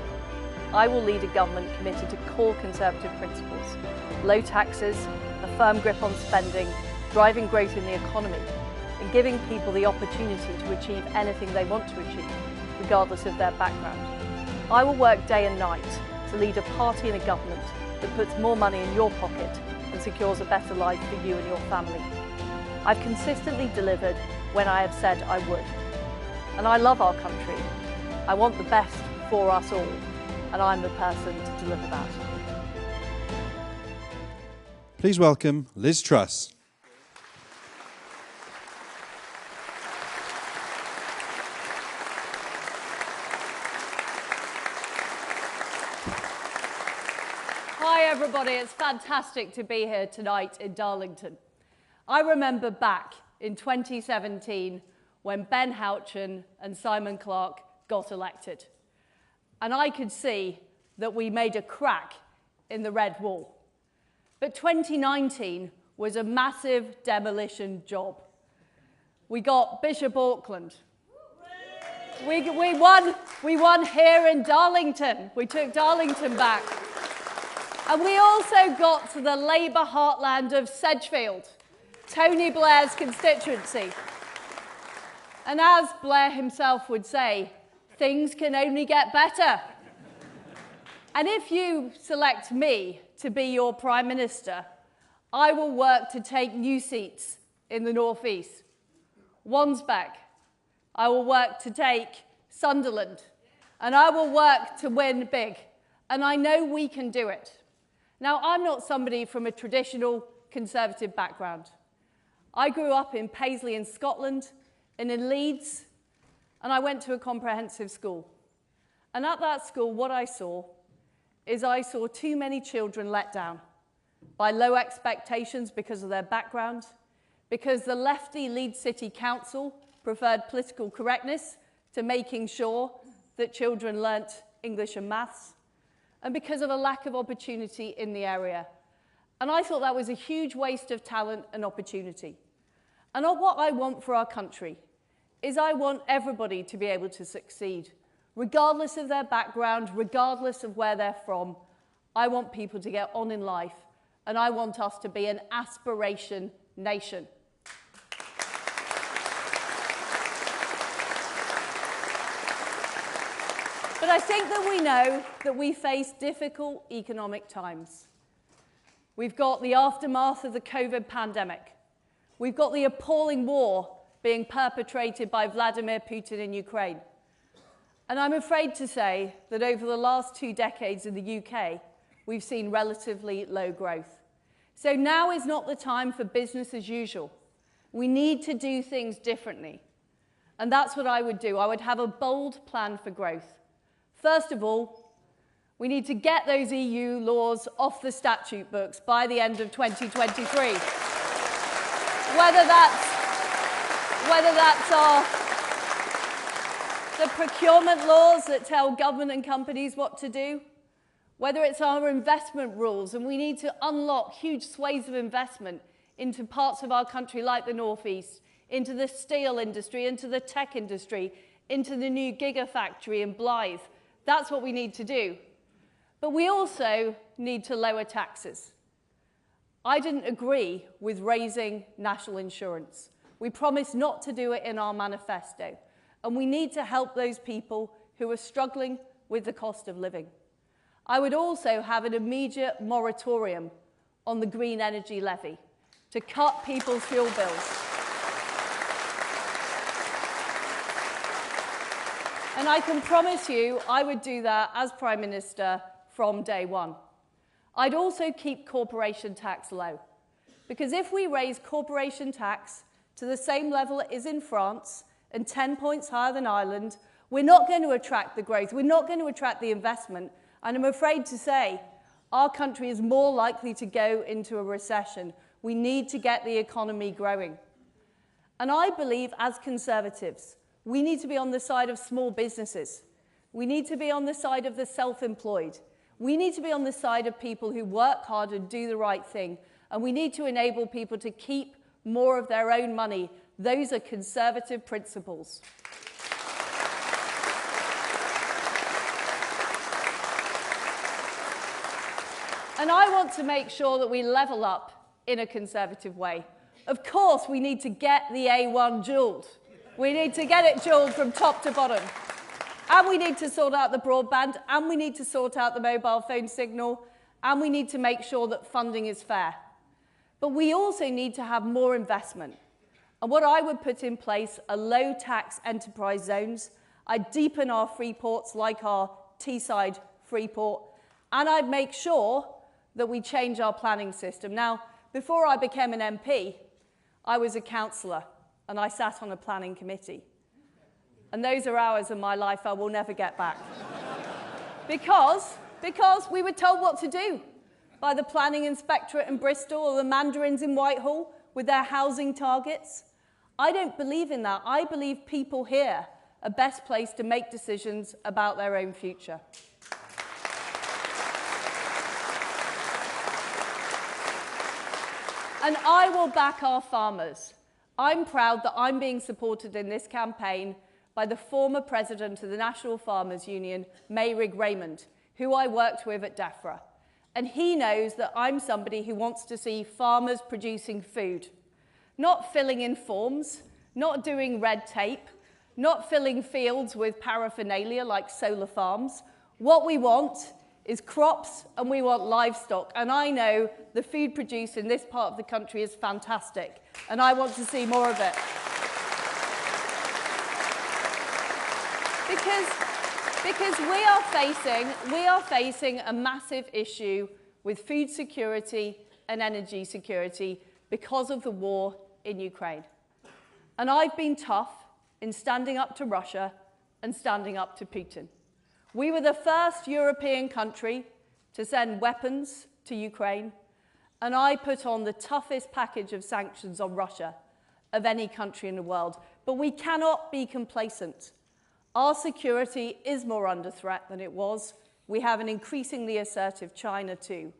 I will lead a government committed to core Conservative principles: low taxes, a firm grip on spending, driving growth in the economy, and giving people the opportunity to achieve anything they want to achieve, regardless of their background. I will work day and night to lead a party and a government that puts more money in your pocket and secures a better life for you and your family. I've consistently delivered when I have said I would. And I love our country. I want the best for us all, and I'm the person to deliver that. Please welcome Liz Truss. Hi everybody, it's fantastic to be here tonight in Darlington. I remember back in 2017 when Ben Houchen and Simon Clarke got elected. And I could see that we made a crack in the red wall. But 2019 was a massive demolition job. We got Bishop Auckland. We won here in Darlington. We took Darlington back. And we also got to the Labour heartland of Sedgefield, Tony Blair's constituency. And as Blair himself would say, things can only get better. And if you select me to be your Prime Minister, I will work to take new seats in the North East. Wansbeck, I will work to take Sunderland, and I will work to win big. And I know we can do it. Now, I'm not somebody from a traditional Conservative background. I grew up in Paisley in Scotland and in Leeds, and I went to a comprehensive school. And at that school, what I saw too many children let down by low expectations because of their background, because the lefty Leeds City Council preferred political correctness to making sure that children learnt English and maths, and because of a lack of opportunity in the area. And I thought that was a huge waste of talent and opportunity. And what I want for our country is I want everybody to be able to succeed, regardless of their background, regardless of where they're from. I want people to get on in life, and I want us to be an aspiration nation. But I think that we know that we face difficult economic times. We've got the aftermath of the COVID pandemic. We've got the appalling war being perpetrated by Vladimir Putin in Ukraine. And I'm afraid to say that over the last 2 decades in the UK, we've seen relatively low growth. So now is not the time for business as usual. We need to do things differently. And that's what I would do. I would have a bold plan for growth. First of all, we need to get those EU laws off the statute books by the end of 2023. Whether that's the procurement laws that tell government and companies what to do, whether it's our investment rules, and we need to unlock huge swathes of investment into parts of our country like the North East, into the steel industry, into the tech industry, into the new gigafactory in Blythe. That's what we need to do. But we also need to lower taxes. I didn't agree with raising national insurance. We promised not to do it in our manifesto. And we need to help those people who are struggling with the cost of living. I would also have an immediate moratorium on the green energy levy to cut people's fuel bills. And I can promise you I would do that as Prime Minister from day one. I'd also keep corporation tax low, because if we raise corporation tax to the same level it is in France and 10 points higher than Ireland, we're not going to attract the growth, we're not going to attract the investment, and I'm afraid to say our country is more likely to go into a recession. We need to get the economy growing. And I believe, as Conservatives, we need to be on the side of small businesses. We need to be on the side of the self-employed. We need to be on the side of people who work hard and do the right thing. And we need to enable people to keep more of their own money. Those are Conservative principles. And I want to make sure that we level up in a Conservative way. Of course, we need to get the A1 jewelled. We need to get it jewelled from top to bottom. And we need to sort out the broadband, and we need to sort out the mobile phone signal, and we need to make sure that funding is fair. But we also need to have more investment. And what I would put in place are low-tax enterprise zones. I'd deepen our free ports like our Teesside free port, and I'd make sure that we change our planning system. Now, before I became an MP, I was a councillor, and I sat on a planning committee. And those are hours of my life I will never get back. because we were told what to do by the planning inspectorate in Bristol or the mandarins in Whitehall with their housing targets. I don't believe in that. I believe people here are best placed to make decisions about their own future. And I will back our farmers. I'm proud that I'm being supported in this campaign by the former president of the National Farmers Union, Mayrig Raymond, who I worked with at DEFRA. And he knows that I'm somebody who wants to see farmers producing food, not filling in forms, not doing red tape, not filling fields with paraphernalia like solar farms. What we want is crops and we want livestock. And I know the food produced in this part of the country is fantastic, and I want to see more of it. Because we are facing a massive issue with food security and energy security because of the war in Ukraine. And I've been tough in standing up to Russia and standing up to Putin. We were the first European country to send weapons to Ukraine, and I put on the toughest package of sanctions on Russia of any country in the world. But we cannot be complacent. Our security is more under threat than it was. We have an increasingly assertive China too.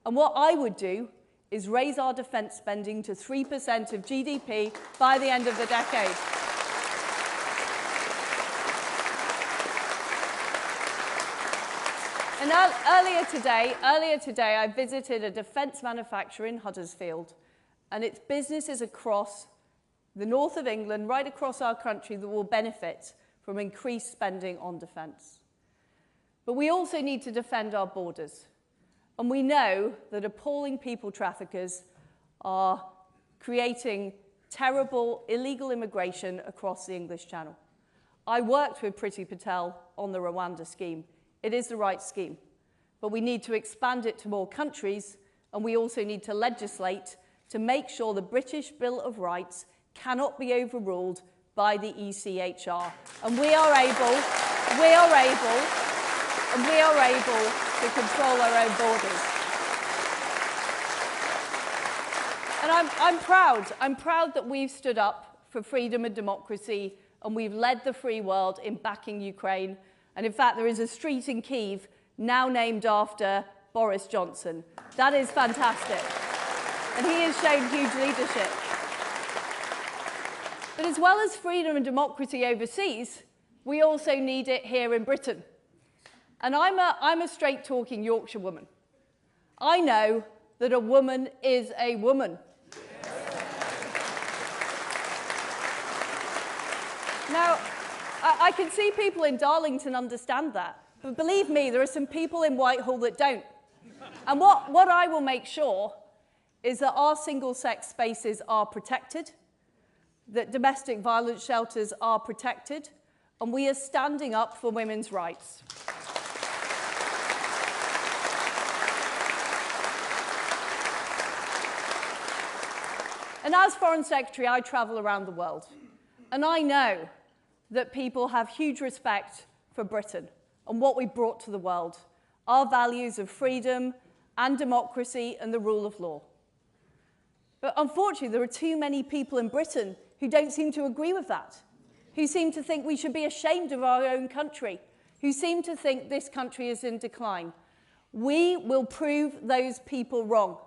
And what I would do is raise our defence spending to 3% of GDP by the end of the decade. And earlier today, I visited a defence manufacturer in Huddersfield, and its businesses across the north of England, right across our country, that will benefit from increased spending on defence. But we also need to defend our borders. And we know that appalling people traffickers are creating terrible illegal immigration across the English Channel. I worked with Priti Patel on the Rwanda scheme. It is the right scheme, but we need to expand it to more countries, and we also need to legislate to make sure the British Bill of Rights cannot be overruled by the ECHR. And we are able to control our own borders. And I'm proud that we've stood up for freedom and democracy, and we've led the free world in backing Ukraine. And in fact, there is a street in Kyiv now named after Boris Johnson. That is fantastic. And he has shown huge leadership. But as well as freedom and democracy overseas, we also need it here in Britain. And I'm a straight-talking Yorkshire woman. I know that a woman is a woman. Now, I can see people in Darlington understand that, but believe me, there are some people in Whitehall that don't. And what I will make sure is that our single-sex spaces are protected, that domestic violence shelters are protected, and we are standing up for women's rights. And as Foreign Secretary, I travel around the world, and I know that people have huge respect for Britain and what we brought to the world, our values of freedom and democracy and the rule of law. But unfortunately, there are too many people in Britain who don't seem to agree with that, who seem to think we should be ashamed of our own country, who seem to think this country is in decline. We will prove those people wrong.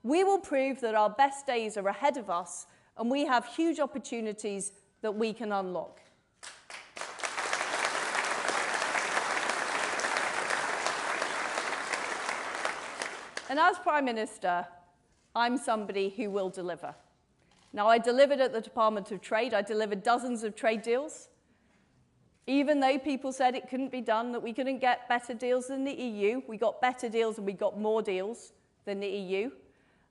We will prove that our best days are ahead of us, and we have huge opportunities that we can unlock. And as Prime Minister, I'm somebody who will deliver. Now, I delivered at the Department of Trade. I delivered dozens of trade deals. Even though people said it couldn't be done, that we couldn't get better deals than the EU, we got better deals and we got more deals than the EU.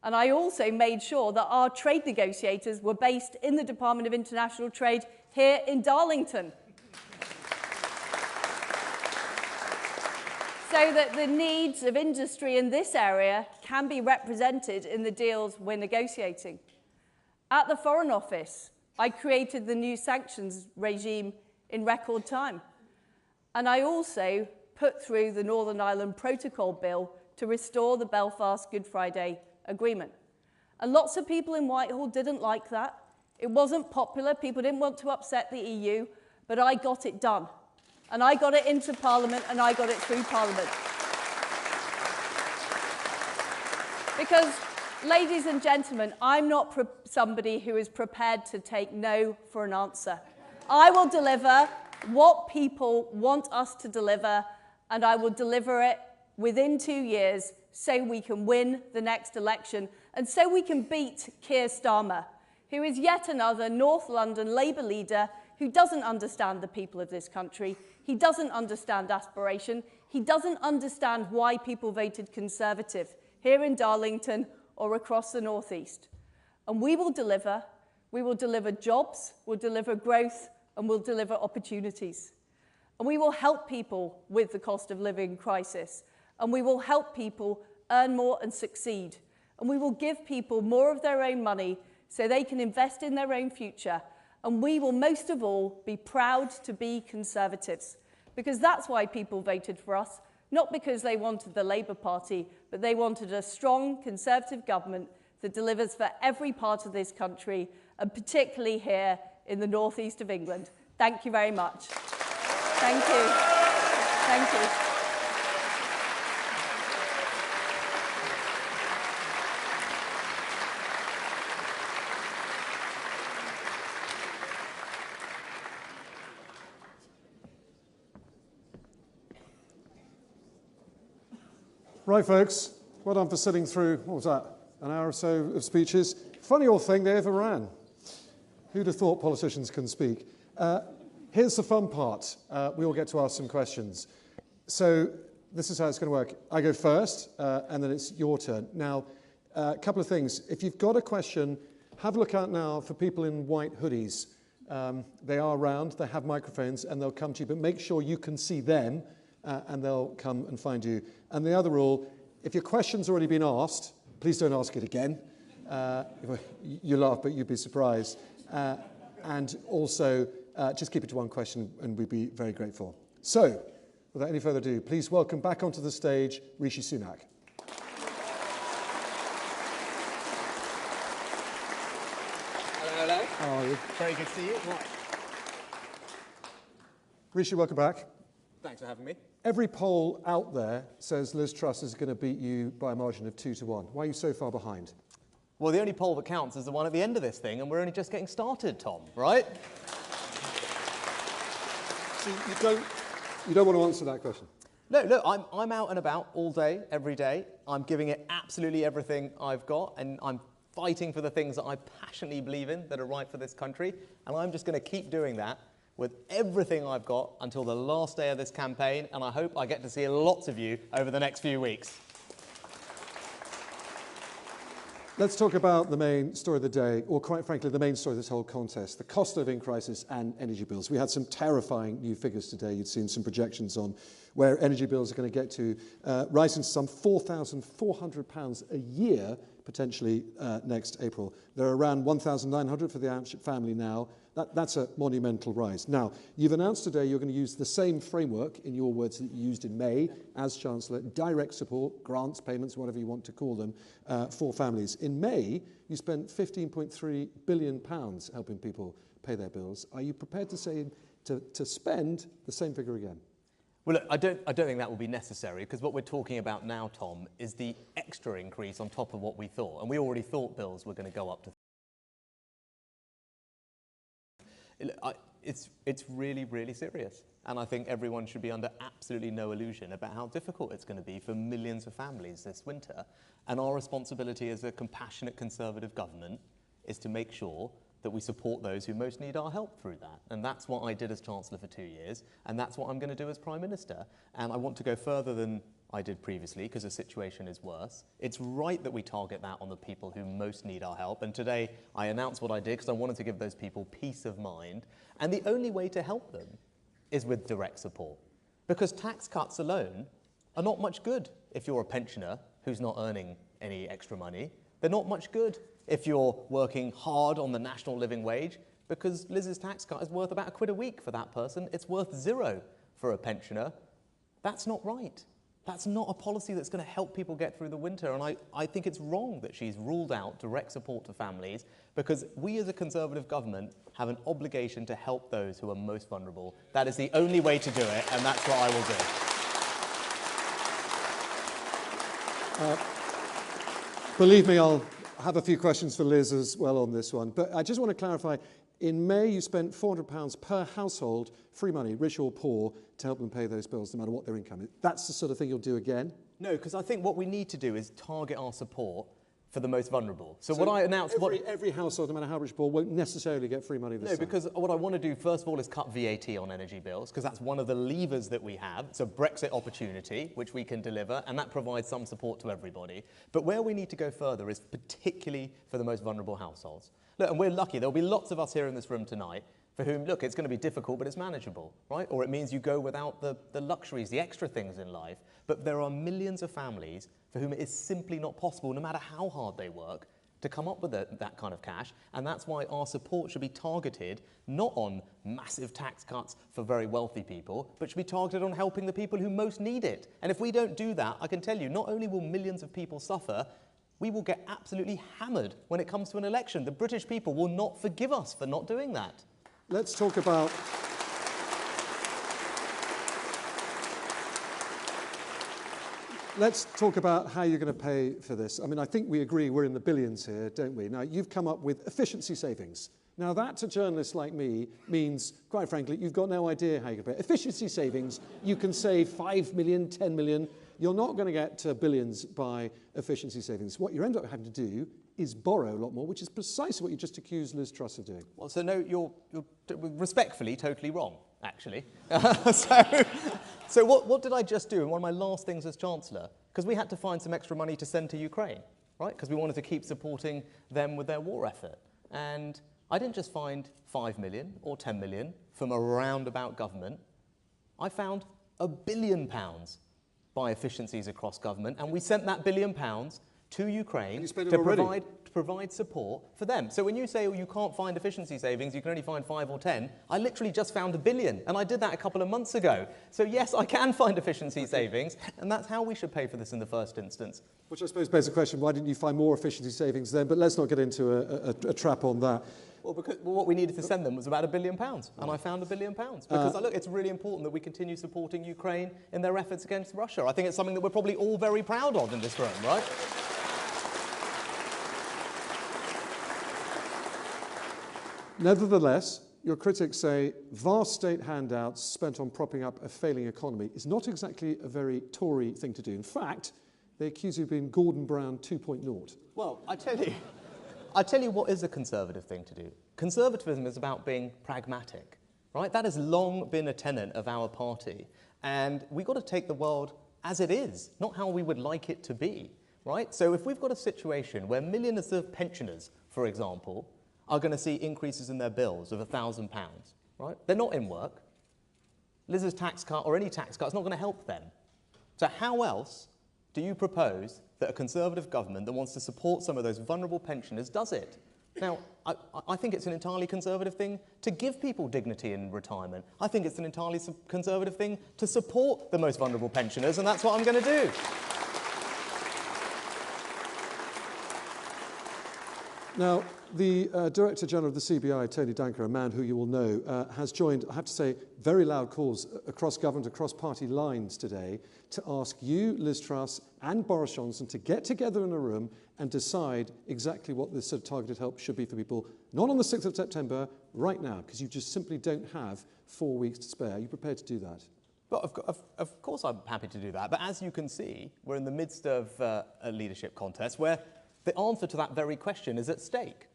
And I also made sure that our trade negotiators were based in the Department of International Trade here in Darlington. So that the needs of industry in this area can be represented in the deals we're negotiating. At the Foreign Office, I created the new sanctions regime in record time. And I also put through the Northern Ireland Protocol Bill to restore the Belfast Good Friday Agreement. And lots of people in Whitehall didn't like that. It wasn't popular. People didn't want to upset the EU, but I got it done. And I got it into Parliament, and I got it through Parliament. Because, ladies and gentlemen, I'm not somebody who is prepared to take no for an answer. I will deliver what people want us to deliver, and I will deliver it within 2 years so we can win the next election and so we can beat Keir Starmer, who is yet another North London Labour leader who doesn't understand the people of this country. He doesn't understand aspiration. He doesn't understand why people voted Conservative here in Darlington or across the North East. And we will deliver. We will deliver jobs, we'll deliver growth, and we'll deliver opportunities. And we will help people with the cost of living crisis. And we will help people earn more and succeed. And we will give people more of their own money so they can invest in their own future. And we will most of all be proud to be Conservatives, because that's why people voted for us, not because they wanted the Labour Party, but they wanted a strong Conservative government that delivers for every part of this country, and particularly here in the northeast of England. Thank you very much. Thank you. Thank you. Right, folks, well done for sitting through, what was that, an hour or so of speeches. Funny old thing, they overran. Who'd have thought politicians can speak? Here's the fun part. We all get to ask some questions. So this is how it's going to work. I go first, and then it's your turn. Now, a couple of things. If you've got a question, have a look out now for people in white hoodies. They are around, they have microphones, and they'll come to you, but make sure you can see them, and they'll come and find you. And the other rule, if your question's already been asked, please don't ask it again. You laugh, but you'd be surprised. And also, just keep it to one question, and we'd be very grateful. So, without any further ado, please welcome back onto the stage, Rishi Sunak. Hello, hello. How are you? Very good to see you. Right. Rishi, welcome back. Thanks for having me. Every poll out there says Liz Truss is going to beat you by a margin of 2-1. Why are you so far behind? Well, the only poll that counts is the one at the end of this thing, and we're only just getting started, Tom, right? See, you don't want to answer that question. No, look, I'm out and about all day, every day. I'm giving it absolutely everything I've got, and I'm fighting for the things that I passionately believe in that are right for this country, and I'm just going to keep doing that with everything I've got until the last day of this campaign, and I hope I get to see lots of you over the next few weeks. Let's talk about the main story of the day, or quite frankly, the main story of this whole contest, the cost of living crisis and energy bills. We had some terrifying new figures today. You'd seen some projections on where energy bills are going to get to, rising to some £4,400 a year, potentially next April. They're around £1,900 for the average family now. That's a monumental rise. Now, you've announced today you're going to use the same framework, in your words, that you used in May as Chancellor, direct support, grants, payments, whatever you want to call them, for families. In May, you spent £15.3 billion helping people pay their bills. Are you prepared to say to spend the same figure again? Well, look, I don't think that will be necessary, because what we're talking about now, Tom, is the extra increase on top of what we thought. And we already thought bills were going to go up to... It's really, really serious. And I think everyone should be under absolutely no illusion about how difficult it's going to be for millions of families this winter. And our responsibility as a compassionate Conservative government is to make sure that we support those who most need our help through that. And that's what I did as Chancellor for 2 years, and that's what I'm going to do as Prime Minister. And I want to go further than I did previously, because the situation is worse. It's right that we target that on the people who most need our help. And today I announced what I did because I wanted to give those people peace of mind. And the only way to help them is with direct support. Because tax cuts alone are not much good if you're a pensioner who's not earning any extra money. They're not much good if you're working hard on the national living wage, because Liz's tax cut is worth about £1 a week for that person. It's worth £0 for a pensioner. That's not right. That's not a policy that's going to help people get through the winter. And I think it's wrong that she's ruled out direct support to families, because we as a Conservative government have an obligation to help those who are most vulnerable. That is the only way to do it, and that's what I will do. Believe me, I'll have a few questions for Liz as well on this one. But I just want to clarify, in May you spent £400 per household, free money, rich or poor, to help them pay those bills no matter what their income is. That's the sort of thing you'll do again? No, because I think what we need to do is target our support for the most vulnerable. So what I announced... Every household, no matter how rich or poor, won't necessarily get free money this time. No, because what I want to do, first of all, is cut VAT on energy bills, because that's one of the levers that we have. It's a Brexit opportunity, which we can deliver, and that provides some support to everybody. But where we need to go further is particularly for the most vulnerable households. Look, and we're lucky. There'll be lots of us here in this room tonight for whom, look, it's going to be difficult, but it's manageable, right? Or it means you go without the luxuries, the extra things in life. But there are millions of families for whom it is simply not possible, no matter how hard they work, to come up with that kind of cash. And that's why our support should be targeted not on massive tax cuts for very wealthy people, but should be targeted on helping the people who most need it. And if we don't do that, I can tell you, not only will millions of people suffer, we will get absolutely hammered when it comes to an election. The British people will not forgive us for not doing that. Let's talk about... Let's talk about how you're going to pay for this. I mean, I think we agree we're in the billions here, don't we? Now, you've come up with efficiency savings. Now, that to journalists like me means, quite frankly, you've got no idea how you can pay. Efficiency savings, you can save 5 million, 10 million. You're not going to get to billions by efficiency savings. What you end up having to do is borrow a lot more, which is precisely what you just accused Liz Truss of doing. Well, so no, you're respectfully totally wrong, actually. So what did I just do in one of my last things as Chancellor? Because we had to find some extra money to send to Ukraine, right? Because we wanted to keep supporting them with their war effort. And I didn't just find 5 million or 10 million from a roundabout government. I found £1 billion by efficiencies across government, and we sent that £1 billion to Ukraine to provide support for them. So when you say, oh, you can't find efficiency savings, you can only find 5 or 10, I literally just found £1 billion, and I did that a couple of months ago. So yes, I can find efficiency savings, and that's how we should pay for this in the first instance. Which I suppose begs the question, why didn't you find more efficiency savings then? But let's not get into a trap on that. Well, because what we needed to send them was about £1 billion, and I found £1 billion. Because, look, it's really important that we continue supporting Ukraine in their efforts against Russia. I think it's something that we're probably all very proud of in this room, right? Nevertheless, your critics say vast state handouts spent on propping up a failing economy is not exactly a very Tory thing to do. In fact, they accuse you of being Gordon Brown 2.0. Well, I tell you what is a Conservative thing to do. Conservatism is about being pragmatic, right? That has long been a tenet of our party. And we've got to take the world as it is, not how we would like it to be, right? So if we've got a situation where millions of pensioners, for example, are going to see increases in their bills of £1,000, right? They're not in work. Liz's tax cut or any tax cut is not going to help them. So how else do you propose that a Conservative government that wants to support some of those vulnerable pensioners does it? Now, I think it's an entirely Conservative thing to give people dignity in retirement. I think it's an entirely Conservative thing to support the most vulnerable pensioners, and that's what I'm going to do. Now, the Director General of the CBI, Tony Danker, a man who you will know, has joined, I have to say, very loud calls across government, across party lines today to ask you, Liz Truss, and Boris Johnson to get together in a room and decide exactly what this sort of targeted help should be for people, not on the 6th of September, right now, because you just simply don't have 4 weeks to spare. Are you prepared to do that? Well, of course I'm happy to do that. But as you can see, we're in the midst of a leadership contest where the answer to that very question is at stake,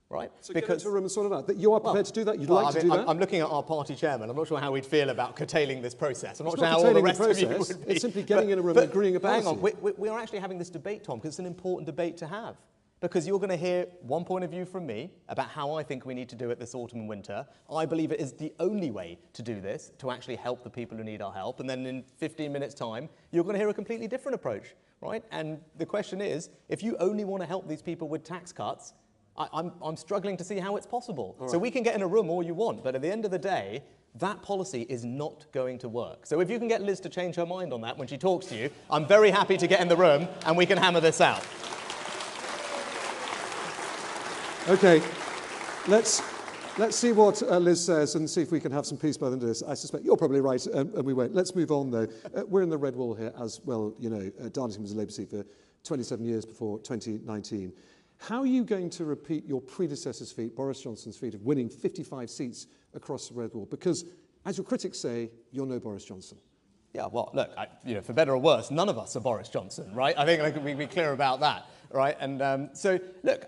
right? So get into a room and sort it out. That you are prepared to do that? You'd like to do that? I'm looking at our party chairman. I'm not sure how we'd feel about curtailing this process. I'm not sure how all the rest of you would be. It's simply getting in a room and agreeing about it. Hang on, we are actually having this debate, Tom, because it's an important debate to have. Because you're going to hear one point of view from me about how I think we need to do it this autumn and winter. I believe it is the only way to do this, to actually help the people who need our help. And then in 15 minutes' time, you're going to hear a completely different approach, right? And the question is, if you only want to help these people with tax cuts, I'm struggling to see how it's possible. Right. So we can get in a room all you want, but at the end of the day, that policy is not going to work. So if you can get Liz to change her mind on that when she talks to you, I'm very happy to get in the room and we can hammer this out. OK, let's see what Liz says and see if we can have some peace by the end of this. I suspect you're probably right, and we won't. Let's move on, though. We're in the red wall here as well. You know, Darlington was a Labour seat for 27 years before 2019. How are you going to repeat your predecessor's feat, Boris Johnson's feat, of winning 55 seats across the red wall? Because, as your critics say, you're no Boris Johnson. Yeah, well, look, for better or worse, none of us are Boris Johnson, right? I think I can be clear about that, right? And so, look,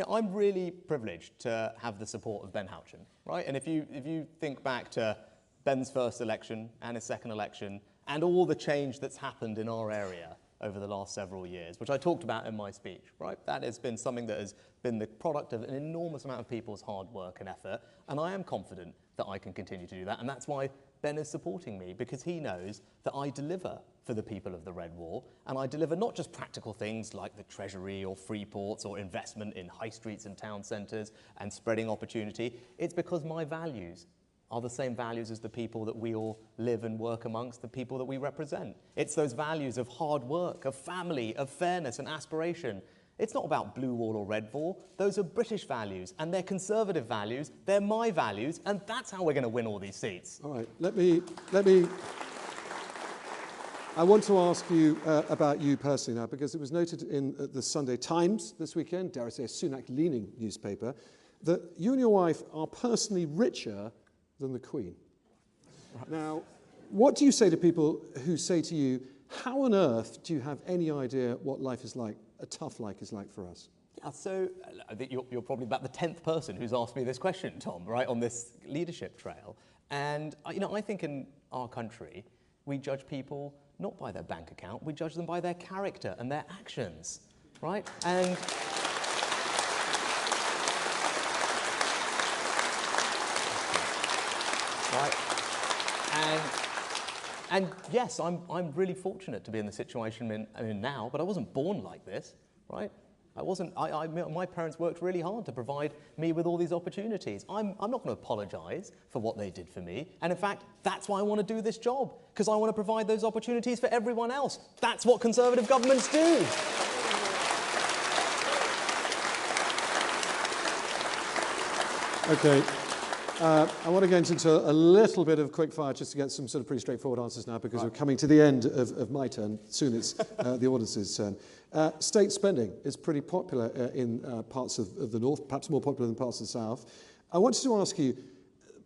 I'm really privileged to have the support of Ben Houchen, right? And if you think back to Ben's first election and his second election and all the change that's happened in our area over the last several years, which I talked about in my speech, right? That has been something that has been the product of an enormous amount of people's hard work and effort, and I am confident that I can continue to do that, and that's why Ben is supporting me, because he knows that I deliver for the people of the Red Wall, and I deliver not just practical things like the Treasury or free ports or investment in high streets and town centres and spreading opportunity. It's because my values are the same values as the people that we all live and work amongst, the people that we represent. It's those values of hard work, of family, of fairness and aspiration. It's not about blue wall or red wall. Those are British values, and they're Conservative values. They're my values, and that's how we're going to win all these seats. All right, let me. I want to ask you about you personally now, because it was noted in the Sunday Times this weekend, dare I say a Sunak-leaning newspaper, that you and your wife are personally richer than the Queen. Right. Now, what do you say to people who say to you, how on earth do you have any idea what life is like, a tough life is like for us? Yeah, so I think you're probably about the 10th person who's asked me this question, Tom, right, on this leadership trail. And, I think in our country, we judge people not by their bank account, we judge them by their character and their actions, right? And And yes, I'm really fortunate to be in the situation I'm in now, but I wasn't born like this, right? My parents worked really hard to provide me with all these opportunities. I'm not going to apologise for what they did for me. And in fact, that's why I want to do this job, because I want to provide those opportunities for everyone else. That's what Conservative governments do. Okay. I want to go into a little bit of quick fire just to get some sort of pretty straightforward answers now, because we're coming to the end of my turn. Soon it's the audience's turn. State spending is pretty popular in parts of the north, perhaps more popular than parts of the south. I wanted to ask you,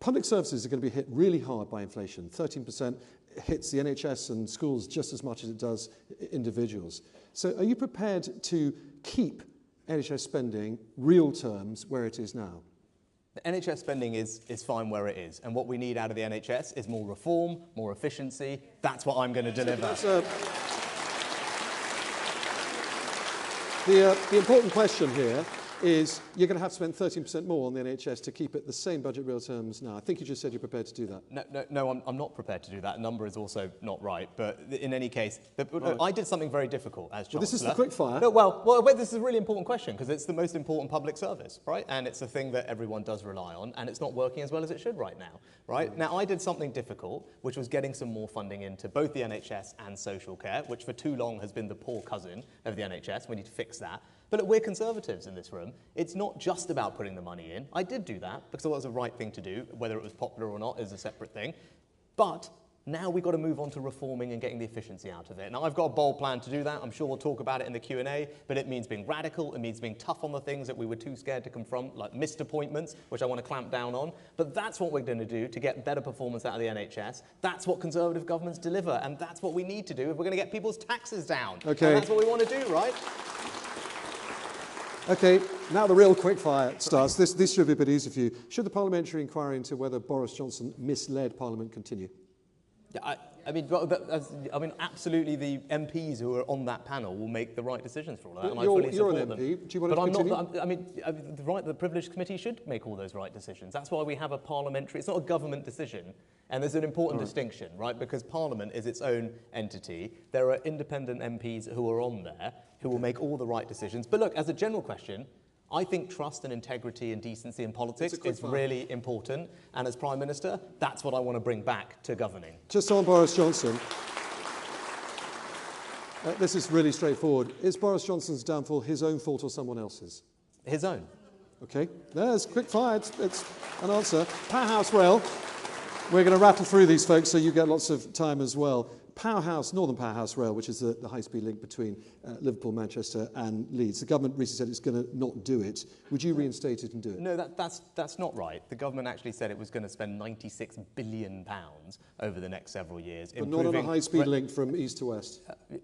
public services are going to be hit really hard by inflation. 13% hits the NHS and schools just as much as it does individuals. So are you prepared to keep NHS spending, real terms, where it is now? The NHS spending is fine where it is, and what we need out of the NHS is more reform, more efficiency. That's what I'm going to deliver. The important question here is you're going to have to spend 13% more on the NHS to keep it the same budget real terms now. I think you just said you're prepared to do that. No, I'm not prepared to do that. The number is also not right. But in any case, I did something very difficult as Chancellor. Well, this is the quick fire. No, well, this is a really important question because it's the most important public service, right? And it's a thing that everyone does rely on, and it's not working as well as it should right now, right? Now, I did something difficult, which was getting some more funding into both the NHS and social care, which for too long has been the poor cousin of the NHS. We need to fix that. But we're Conservatives in this room. It's not just about putting the money in. I did do that because it was the right thing to do. Whether it was popular or not is a separate thing. But now we've got to move on to reforming and getting the efficiency out of it. Now, I've got a bold plan to do that. I'm sure we'll talk about it in the Q&A, but it means being radical. It means being tough on the things that we were too scared to confront, like missed appointments, which I want to clamp down on. But that's what we're going to do to get better performance out of the NHS. That's what Conservative governments deliver, and that's what we need to do if we're going to get people's taxes down. Okay. And that's what we want to do, right? Okay, now the real quickfire starts. This should be a bit easier for you. Should the parliamentary inquiry into whether Boris Johnson misled Parliament continue? I mean, absolutely. The MPs who are on that panel will make the right decisions for all of that, and I fully support them. You're an MP. Do you want to continue? The privileged committee should make all those right decisions. That's why we have a parliamentary. It's not a government decision, and there's an important distinction, right? Because Parliament is its own entity. There are independent MPs who are on there who will make all the right decisions. But look, as a general question, I think trust and integrity and decency in politics is really important. And as Prime Minister, that's what I want to bring back to governing. Just on Boris Johnson. This is really straightforward. Is Boris Johnson's downfall his own fault or someone else's? His own. Okay, there's quick fire. It's an answer. Powerhouse Rail. We're going to rattle through these, folks, so you get lots of time as well. Powerhouse, Northern Powerhouse Rail, which is the high-speed link between Liverpool, Manchester and Leeds. The government recently said it's going to not do it. Would you reinstate it and do it? No, that's not right. The government actually said it was going to spend £96 billion over the next several years. But not on a high-speed link from east to west?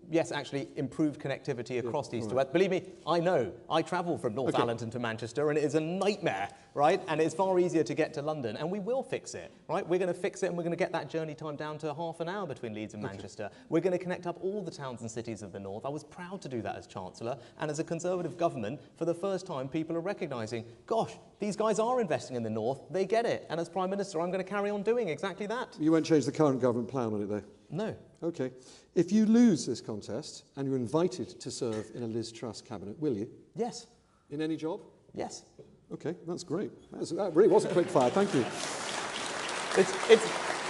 Yes, actually, improved connectivity across east to west. Believe me, I know. I travel from North Darlington to Manchester, and it is a nightmare, right? And it's far easier to get to London, and we will fix it, right? We're going to fix it, and we're going to get that journey time down to half an hour between Leeds and Manchester. We're going to connect up all the towns and cities of the north. I was proud to do that as Chancellor, and as a Conservative government, for the first time, people are recognising, gosh, these guys are investing in the north, they get it, and as Prime Minister, I'm going to carry on doing exactly that. You won't change the current government plan on it, though? No. Okay. If you lose this contest, and you're invited to serve in a Liz Truss cabinet, will you? Yes. In any job? Yes. Okay, that's great. That really was a quick fire, thank you.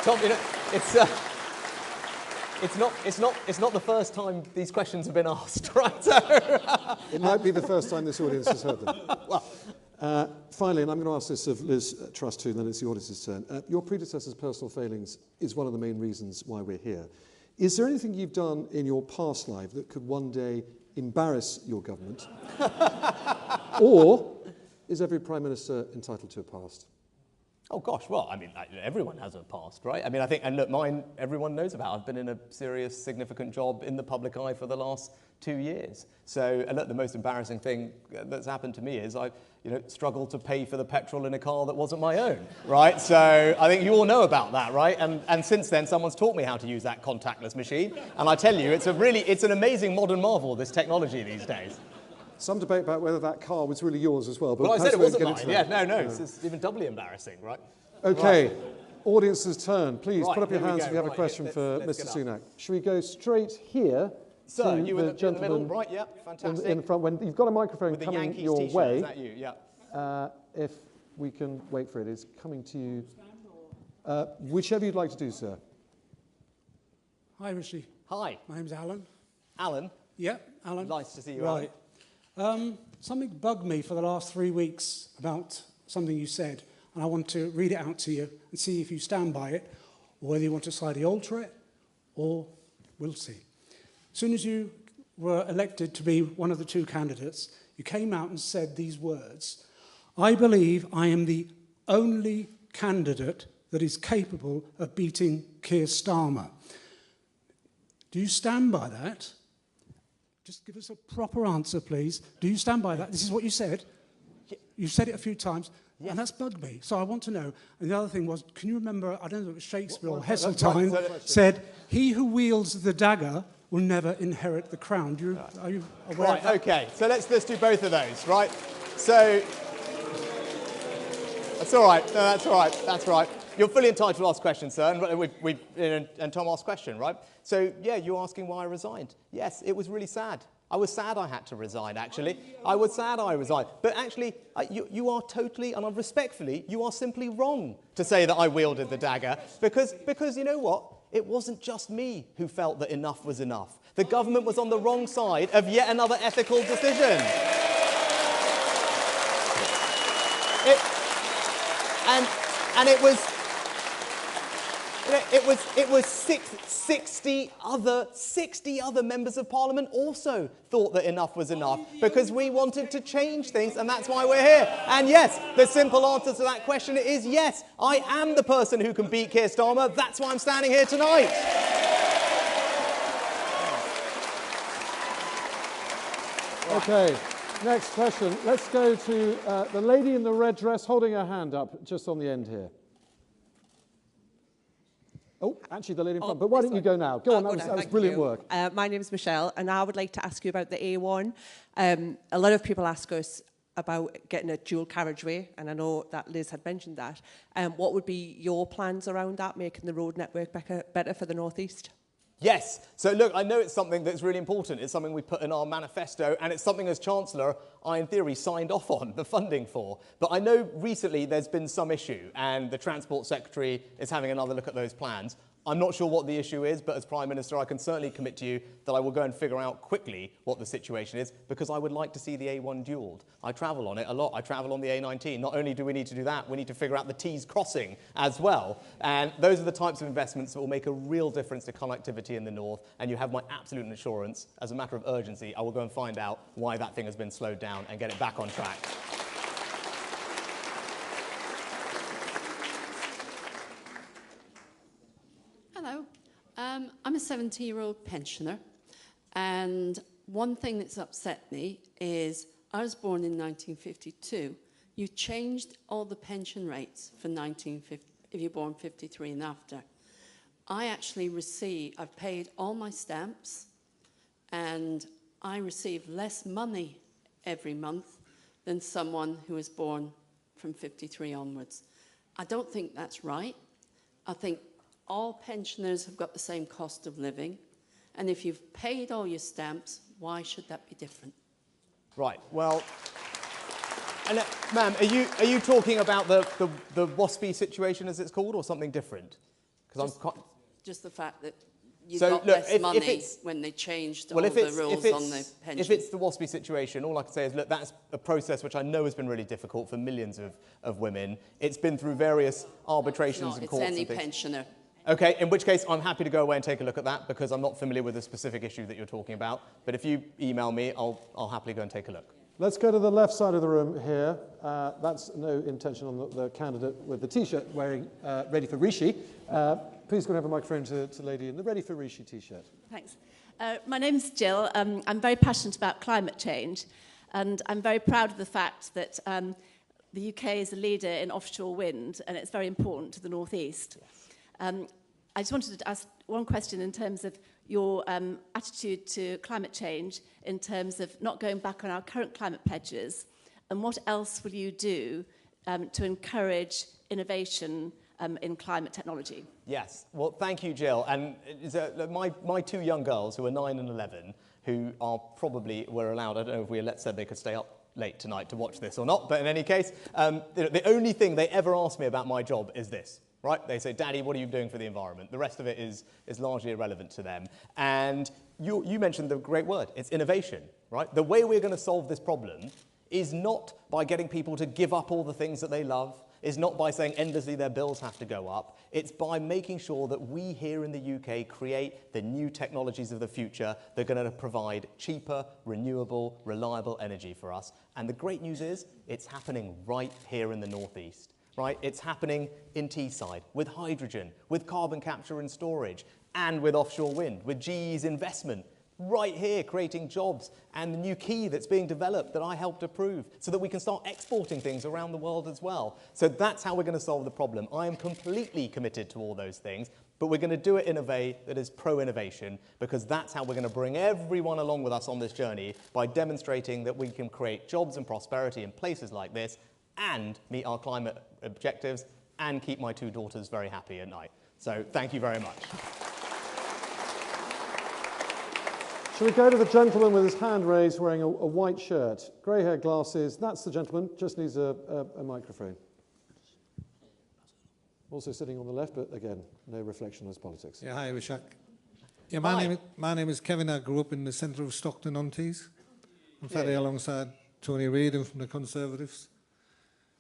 Tom, you know, it's not the first time these questions have been asked, right? It might be the first time this audience has heard them. Finally, and I'm going to ask this of Liz Truss too, and then it's the audience's turn. Your predecessor's personal failings is one of the main reasons why we're here. Is there anything you've done in your past life that could one day embarrass your government? Or is every Prime Minister entitled to a past? Oh, gosh, well, I mean, everyone has a past, right? I mean, I think, and look, mine, everyone knows about. I've been in a serious, significant job in the public eye for the last 2 years. So, and look, the most embarrassing thing that's happened to me is I've, struggled to pay for the petrol in a car that wasn't my own, right? So I think you all know about that, right? And since then, someone's taught me how to use that contactless machine. And I tell you, it's an amazing modern marvel, this technology these days. Some debate about whether that car was really yours as well. But well, I said it wasn't mine. Yeah, no. It's even doubly embarrassing, right? Okay, audience's turn. Please put up your hands if you have a right, question for Mr. Sunak. Should we go straight here? Sir, you in the middle, right? Yeah, fantastic. In front, when you've got a microphone coming your way. Is that you? Yeah. If we can wait for it, it's coming to you. Whichever you'd like to do, sir. Hi, Rishi. Hi. My name's Alan. Alan? Yeah, Alan. Nice to see you, Right. Something bugged me for the last 3 weeks about something you said. and I want to read it out to you and see if you stand by it, or whether you want to slightly alter it, or we'll see. As soon as you were elected to be one of the two candidates, you came out and said these words: "I believe I am the only candidate that is capable of beating Keir Starmer." Do you stand by that? Just give us a proper answer, please. Do you stand by that? This is what you said. You've said it a few times, and that's bugged me. So I want to know. And the other thing was, can you remember, I don't know if it was Shakespeare or Heseltine, said, "He who wields the dagger will never inherit the crown." Are you aware of that? Okay, so let's do both of those, right? So, that's all right. No, that's all right. That's right. You're fully entitled to ask questions, sir, and Tom asked question, right? So, yeah, you're asking why I resigned. Yes, it was really sad. I was sad I had to resign, actually. I was sad I resigned. But actually, you are totally, and respectfully, you are simply wrong to say that I wielded the dagger, because you know what? It wasn't just me who felt that enough was enough. The government was on the wrong side of yet another ethical decision. And it was 60 other members of Parliament also thought that enough was enough, because we wanted to change things, and that's why we're here. And yes, the simple answer to that question is yes, I am the person who can beat Keir Starmer. That's why I'm standing here tonight. Okay, next question. Let's go to the lady in the red dress holding her hand up just on the end here. Oh, actually, the lady in front. But why don't you go now? Go on, that was brilliant work. My name is Michelle, and I would like to ask you about the A1. A lot of people ask us about getting a dual carriageway, and I know that Liz had mentioned that. What would be your plans around that, making the road network better for the North East? Yes. So look, I know it's something that's really important. It's something we put in our manifesto, and it's something as Chancellor I, in theory, signed off on the funding for. But I know recently there's been some issue, and the Transport Secretary is having another look at those plans. I'm not sure what the issue is, but as Prime Minister, I can certainly commit to you that I will go and figure out quickly what the situation is, because I would like to see the A1 dualled. I travel on it a lot. I travel on the A19. Not only do we need to do that, we need to figure out the Tees crossing as well. And those are the types of investments that will make a real difference to connectivity in the north. And you have my absolute assurance, as a matter of urgency, I will go and find out why that thing has been slowed down and get it back on track. Hello. I'm a 70-year-old pensioner, and one thing that's upset me is I was born in 1952. You changed all the pension rates for 1950 if you're born 53 and after. I've paid all my stamps, and I receive less money every month than someone who was born from 53 onwards. I don't think that's right. I think all pensioners have got the same cost of living, and if you've paid all your stamps, why should that be different? Right, well, and ma'am, are you talking about the WASPy situation, as it's called, or something different? Just the fact that you got less money when they changed all the rules on the pension. If it's the WASPy situation, all I can say is, look, that's a process which I know has been really difficult for millions of women. It's been through various arbitrations and courts and things. It's any pensioner. Okay, in which case I'm happy to go away and take a look at that, because I'm not familiar with the specific issue that you're talking about. But if you email me, I'll happily go and take a look. Let's go to the left side of the room here. That's no intention on the candidate with the T-shirt wearing Ready for Rishi. Please go and have a microphone to the lady in the Ready for Rishi T-shirt. Thanks. My name's Jill. I'm very passionate about climate change, and I'm very proud of the fact that the UK is a leader in offshore wind, and it's very important to the North East. Yes. I just wanted to ask one question in terms of your attitude to climate change, in terms of not going back on our current climate pledges, and what else will you do to encourage innovation in climate technology? Yes, well, thank you, Jill. And my two young girls, who are 9 and 11, who were allowed, I don't know if we said they could stay up late tonight to watch this or not, but in any case, the only thing they ever ask me about my job is this. Right? They say, Daddy, what are you doing for the environment? The rest of it is largely irrelevant to them. And you mentioned the great word, it's innovation, right? The way we're going to solve this problem is not by getting people to give up all the things that they love. is not by saying endlessly their bills have to go up. It's by making sure that we here in the UK create the new technologies of the future that are going to provide cheaper, renewable, reliable energy for us. And the great news is it's happening right here in the northeast. Right? It's happening in Teesside with hydrogen, with carbon capture and storage, and with offshore wind, with GE's investment right here creating jobs, and the new key that's being developed that I helped approve so that we can start exporting things around the world as well. So that's how we're going to solve the problem. I am completely committed to all those things, but we're going to do it in a way that is pro-innovation, because that's how we're going to bring everyone along with us on this journey, by demonstrating that we can create jobs and prosperity in places like this and meet our climate objectives and keep my 2 daughters very happy at night. So thank you very much. Shall we go to the gentleman with his hand raised wearing a white shirt, grey-haired glasses? That's the gentleman, just needs a microphone. Also sitting on the left, but again, no reflection on his politics. Yeah, hi, Rishak. Yeah, my name is Kevin. I grew up in the centre of Stockton-on-Tees. I'm fairly alongside Tony Reid from the Conservatives.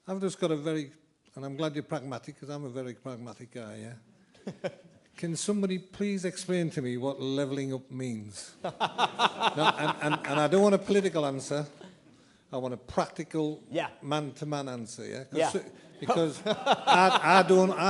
I've just got a very, and I'm glad you're pragmatic, because I'm a very pragmatic guy, yeah? Can somebody please explain to me what levelling up means? No, and I don't want a political answer. I want a practical, man-to-man answer, yeah? Because I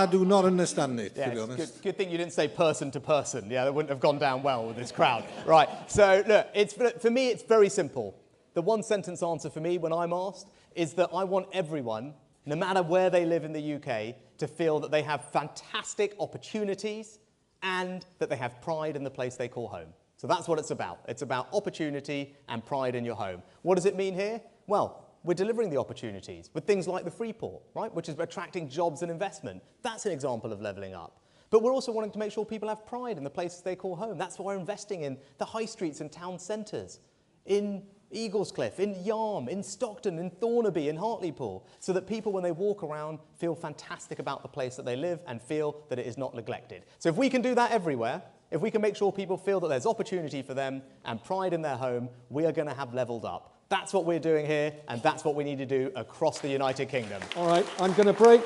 do not understand it, to be honest. Good thing you didn't say person to person. Yeah, that wouldn't have gone down well with this crowd. Right, so look, for me, it's very simple. The one-sentence answer for me when I'm asked is that I want everyone, no matter where they live in the UK, to feel that they have fantastic opportunities and that they have pride in the place they call home. So that's what it's about. It's about opportunity and pride in your home. What does it mean here? Well, we're delivering the opportunities with things like the Freeport, right, which is attracting jobs and investment. That's an example of levelling up. But we're also wanting to make sure people have pride in the places they call home. That's why we're investing in the high streets and town centres, in Eaglescliffe, in Yarm, in Stockton, in Thornaby, in Hartlepool, so that people, when they walk around, feel fantastic about the place that they live and feel that it is not neglected. So if we can do that everywhere, if we can make sure people feel that there's opportunity for them and pride in their home, we are going to have levelled up. That's what we're doing here, and that's what we need to do across the United Kingdom. All right, I'm going to break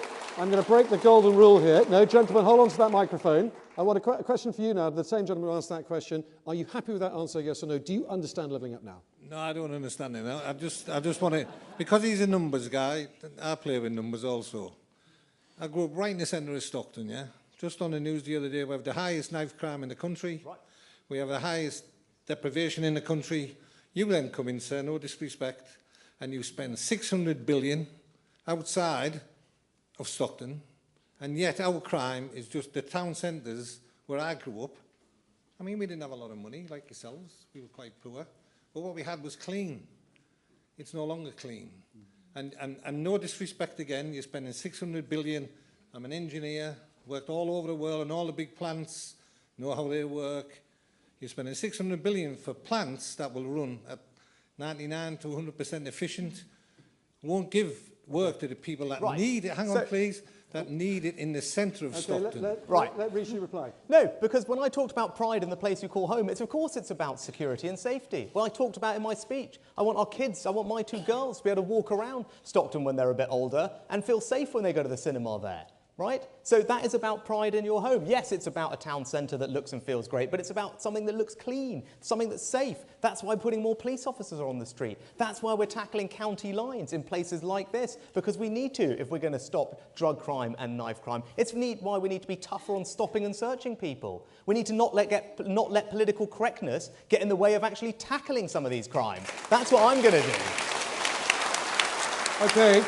the golden rule here. No, gentlemen, hold on to that microphone. I want a question for you now. The same gentleman who asked that question. Are you happy with that answer, yes or no? Do you understand levelling up now? No, I don't understand it. I just want to, because he's a numbers guy, I play with numbers also. I grew up right in the centre of Stockton, yeah? Just on the news the other day, we have the highest knife crime in the country. Right. We have the highest deprivation in the country. You then come in, sir, no disrespect, and you spend 600 billion outside of Stockton, and yet our crime is just the town centres where I grew up. I mean, we didn't have a lot of money, like yourselves. We were quite poor. But what we had was clean. It's no longer clean. And no disrespect again, you're spending 600 billion. I'm an engineer, worked all over the world on all the big plants, know how they work. You're spending 600 billion for plants that will run at 99 to 100% efficient. Won't give work to the people that need it. Hang on, please. That need it in the centre of Stockton. Let Rishi reply. No, because when I talked about pride in the place you call home, of course it's about security and safety. Well, I talked about in my speech, I want our kids, I want my 2 girls to be able to walk around Stockton when they're a bit older and feel safe when they go to the cinema there. Right? So that is about pride in your home. Yes, it's about a town centre that looks and feels great, but it's about something that looks clean, something that's safe. That's why putting more police officers on the street. That's why we're tackling county lines in places like this, because we need to if we're going to stop drug crime and knife crime. It's why we need to be tougher on stopping and searching people. We need to not let political correctness get in the way of actually tackling some of these crimes. That's what I'm going to do. Okay.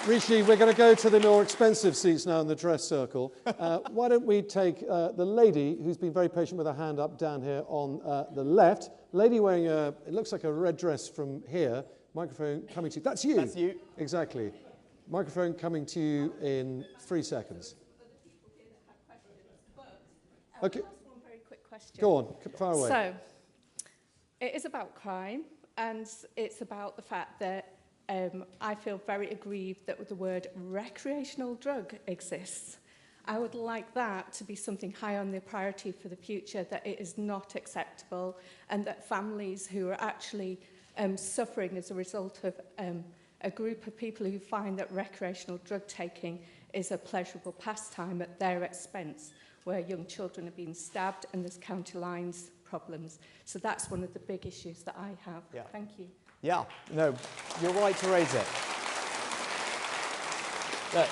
Rishi, we're going to go to the more expensive seats now in the dress circle. Why don't we take the lady who's been very patient with her hand up down here on the left. Lady wearing it looks like a red dress from here. Microphone coming to you. That's you. That's you. Exactly. Microphone coming to you in 3 seconds. Okay. One very quick question. Go on, far away. So, it is about crime, and it's about the fact that I feel very aggrieved that the word recreational drug exists. I would like that to be something high on the priority for the future, that it is not acceptable, and that families who are actually suffering as a result of a group of people who find that recreational drug taking is a pleasurable pastime at their expense, where young children are being stabbed and there's county lines problems. So that's one of the big issues that I have. Yeah. Thank you. Yeah, no, you're right to raise it. Look,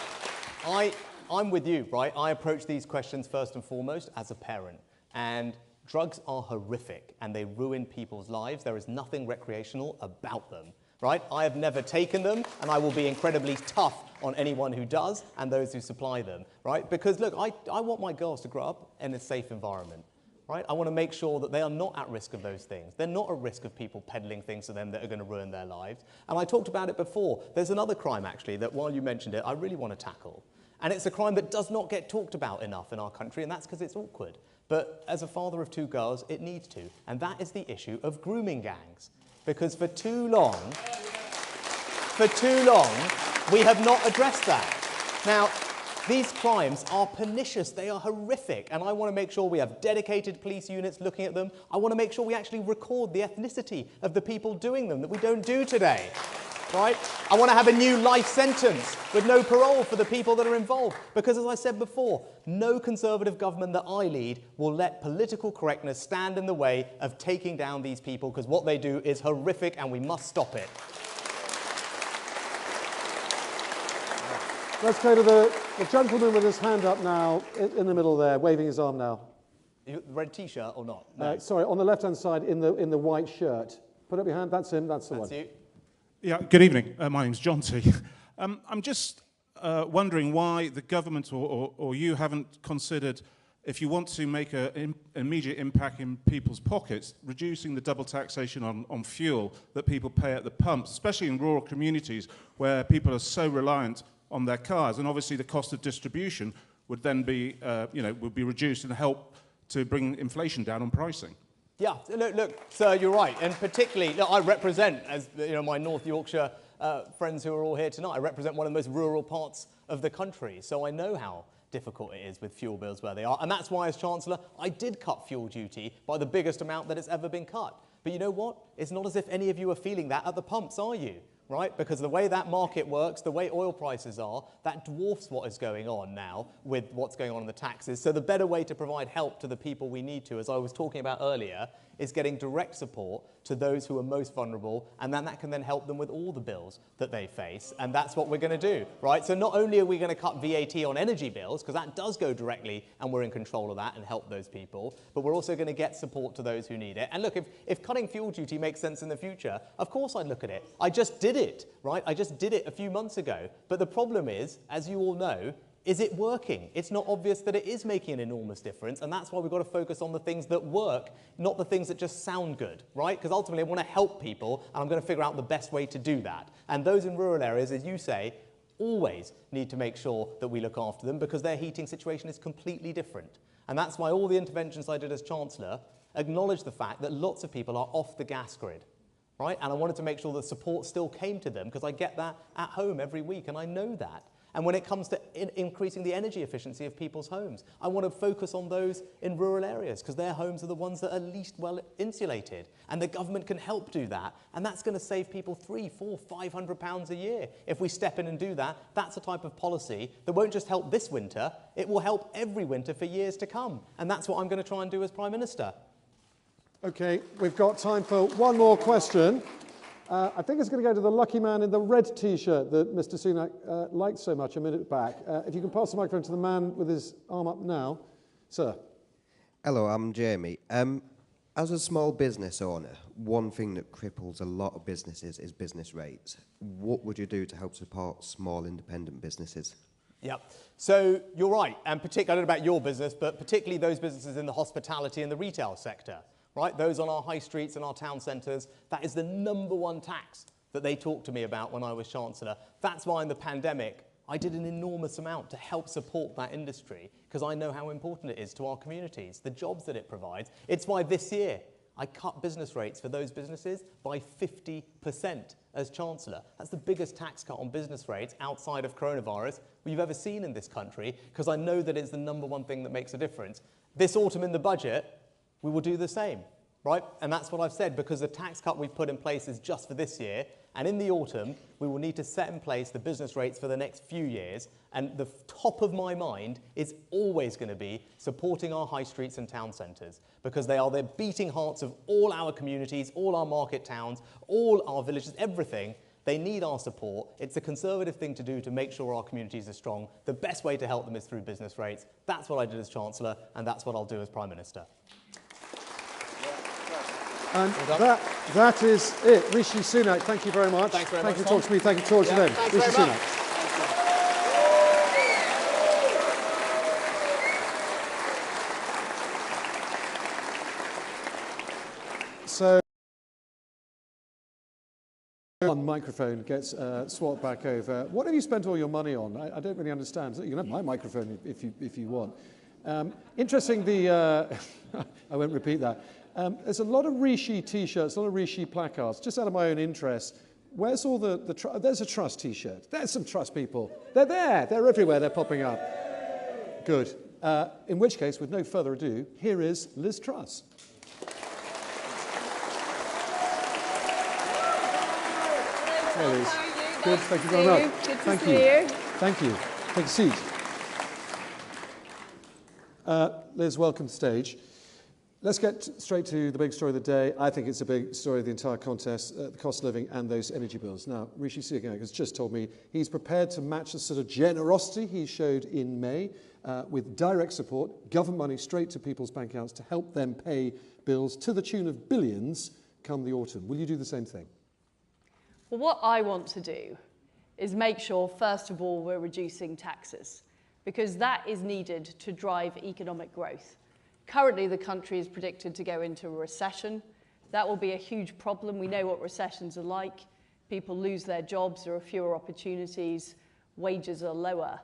I'm with you, right? I approach these questions first and foremost as a parent. And drugs are horrific and they ruin people's lives. There is nothing recreational about them, right? I have never taken them and I will be incredibly tough on anyone who does and those who supply them, right? Because look, I want my girls to grow up in a safe environment. Right? I want to make sure that they are not at risk of those things. They're not at risk of people peddling things to them that are going to ruin their lives. And I talked about it before. There's another crime, actually, that while you mentioned it, I really want to tackle. And it's a crime that does not get talked about enough in our country, and that's because it's awkward. But as a father of 2 girls, it needs to. And that is the issue of grooming gangs. Because for too long, we have not addressed that. Now, these crimes are pernicious, they are horrific, and I want to make sure we have dedicated police units looking at them. I want to make sure we actually record the ethnicity of the people doing them that we don't do today, right? I want to have a new life sentence with no parole for the people that are involved, because as I said before, no Conservative government that I lead will let political correctness stand in the way of taking down these people, because what they do is horrific and we must stop it. Let's go to the gentleman with his hand up now, in the middle there, waving his arm now. Red T-shirt or not? No. Sorry, on the left-hand side in the white shirt. Put up your hand, that's him, that's the one. You. Yeah, good evening. My name's John T. I'm just wondering why the government or you haven't considered, if you want to make an immediate impact in people's pockets, reducing the double taxation on fuel that people pay at the pumps, especially in rural communities where people are so reliant on their cars, and obviously the cost of distribution would then be, would be reduced and help to bring inflation down on pricing. Yeah, look, sir, you're right, and particularly, look, I represent, as my North Yorkshire friends who are all here tonight, I represent one of the most rural parts of the country, so I know how difficult it is with fuel bills where they are, and that's why, as Chancellor, I did cut fuel duty by the biggest amount that it's ever been cut. But you know what? It's not as if any of you are feeling that at the pumps, are you? Right? Because the way that market works, the way oil prices are, that dwarfs what is going on now with what's going on in the taxes. So the better way to provide help to the people we need to, as I was talking about earlier, is getting direct support to those who are most vulnerable, and then that can then help them with all the bills that they face, and that's what we're going to do, right? So not only are we going to cut VAT on energy bills, because that does go directly, and we're in control of that and help those people, but we're also going to get support to those who need it. And look, if cutting fuel duty makes sense in the future, of course I'd look at it. I just did it, right? I just did it a few months ago. But the problem is, as you all know, is it working? It's not obvious that it is making an enormous difference, and that's why we've got to focus on the things that work, not the things that just sound good, right? Because ultimately I want to help people, and I'm going to figure out the best way to do that. And those in rural areas, as you say, always need to make sure that we look after them, because their heating situation is completely different. And that's why all the interventions I did as Chancellor acknowledge the fact that lots of people are off the gas grid, right? And I wanted to make sure that support still came to them, because I get that at home every week, and I know that. And when it comes to increasing the energy efficiency of people's homes, I want to focus on those in rural areas, because their homes are the ones that are least well insulated. And the government can help do that. And that's going to save people £300, £400, £500 a year. If we step in and do that, that's a type of policy that won't just help this winter, it will help every winter for years to come. And that's what I'm going to try and do as Prime Minister. OK, we've got time for one more question. I think it's going to go to the lucky man in the red T-shirt that Mr. Sunak liked so much a minute back. If you can pass the microphone to the man with his arm up now. Sir. Hello, I'm Jamie. As a small business owner, one thing that cripples a lot of businesses is business rates. What would you do to help support small independent businesses? Yeah, so you're right, and particularly, I don't know about your business, but particularly those businesses in the hospitality and the retail sector. Right, those on our high streets and our town centres, that is the #1 tax that they talked to me about when I was Chancellor. That's why in the pandemic, I did an enormous amount to help support that industry, because I know how important it is to our communities, the jobs that it provides. It's why this year, I cut business rates for those businesses by 50% as Chancellor. That's the biggest tax cut on business rates outside of coronavirus we've ever seen in this country, because I know that it's the #1 thing that makes a difference. This autumn in the budget, we will do the same, right? And that's what I've said, because the tax cut we've put in place is just for this year, And in the autumn, we will need to set in place the business rates for the next few years. And the top of my mind is always going to be supporting our high streets and town centres, because they are the beating hearts of all our communities, all our market towns, all our villages, everything. They need our support. It's a Conservative thing to do to make sure our communities are strong. The best way to help them is through business rates. That's what I did as Chancellor, and that's what I'll do as Prime Minister. And that is it. Rishi Sunak, thank you very much. Thanks very much. Thank you for Tom. talking to me. Thank you for talking to them. Thanks Rishi very much. Sunak. So, one microphone gets swapped back over. What have you spent all your money on? I don't really understand. You can have my microphone if you want. Interesting, I won't repeat that. There's a lot of Rishi T-shirts, a lot of Rishi placards. Just out of my own interest, where's all there's a Truss T-shirt. There's some Truss people. They're there. They're everywhere. They're popping up. Good. In which case, with no further ado, here is Liz Truss. Hello, Liz. Good, thank you very much. Good to Thank see you. you. Thank you. Take a seat. Liz, welcome to the stage. Let's get straight to the big story of the day. I think it's a big story of the entire contest, the cost of living and those energy bills. Now, Rishi Sunak has just told me he's prepared to match the sort of generosity he showed in May with direct support, government money straight to people's bank accounts to help them pay bills to the tune of billions come the autumn. Will you do the same thing? Well, what I want to do is make sure, first of all, we're reducing taxes, because that is needed to drive economic growth. Currently, the country is predicted to go into a recession. That will be a huge problem. We know what recessions are like. People lose their jobs, there are fewer opportunities, wages are lower,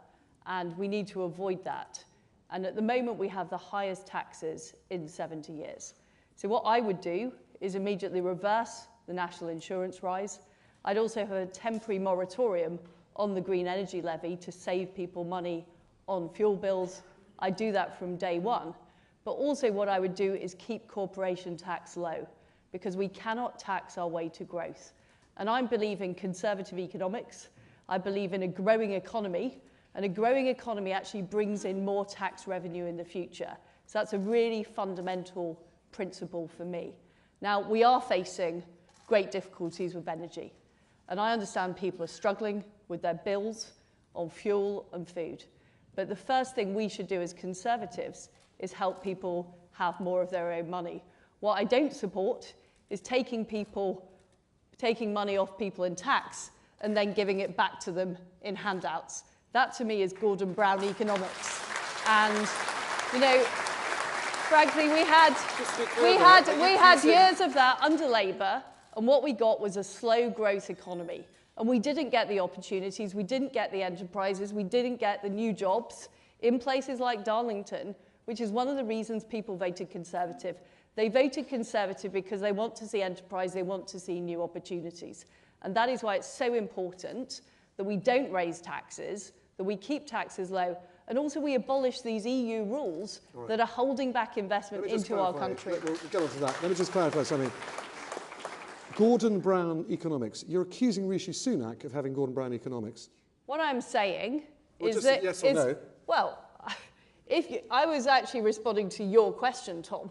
and we need to avoid that. And at the moment, we have the highest taxes in 70 years. So what I would do is immediately reverse the national insurance rise. I'd also have a temporary moratorium on the green energy levy to save people money on fuel bills. I'd do that from day one. But also what I would do is keep corporation tax low, because we cannot tax our way to growth. And I believe in conservative economics. I believe in a growing economy, and a growing economy actually brings in more tax revenue in the future. So that's a really fundamental principle for me. Now, we are facing great difficulties with energy. And I understand people are struggling with their bills on fuel and food. But the first thing we should do as Conservatives is help people have more of their own money. What I don't support is taking money off people in tax and then giving it back to them in handouts. That to me is Gordon Brown economics. And, you know, frankly, we had years of that under Labour, and what we got was a slow growth economy. And we didn't get the opportunities, we didn't get the enterprises, we didn't get the new jobs in places like Darlington, which is one of the reasons people voted Conservative. They voted Conservative because they want to see enterprise, they want to see new opportunities. And that is why it's so important that we don't raise taxes, that we keep taxes low, and also we abolish these EU rules that are holding back investment into our country. We'll get on to that. Let me just clarify something. Gordon Brown economics. You're accusing Rishi Sunak of having Gordon Brown economics. What I'm saying Well, is just that... yes or no. Well, I was actually responding to your question, Tom,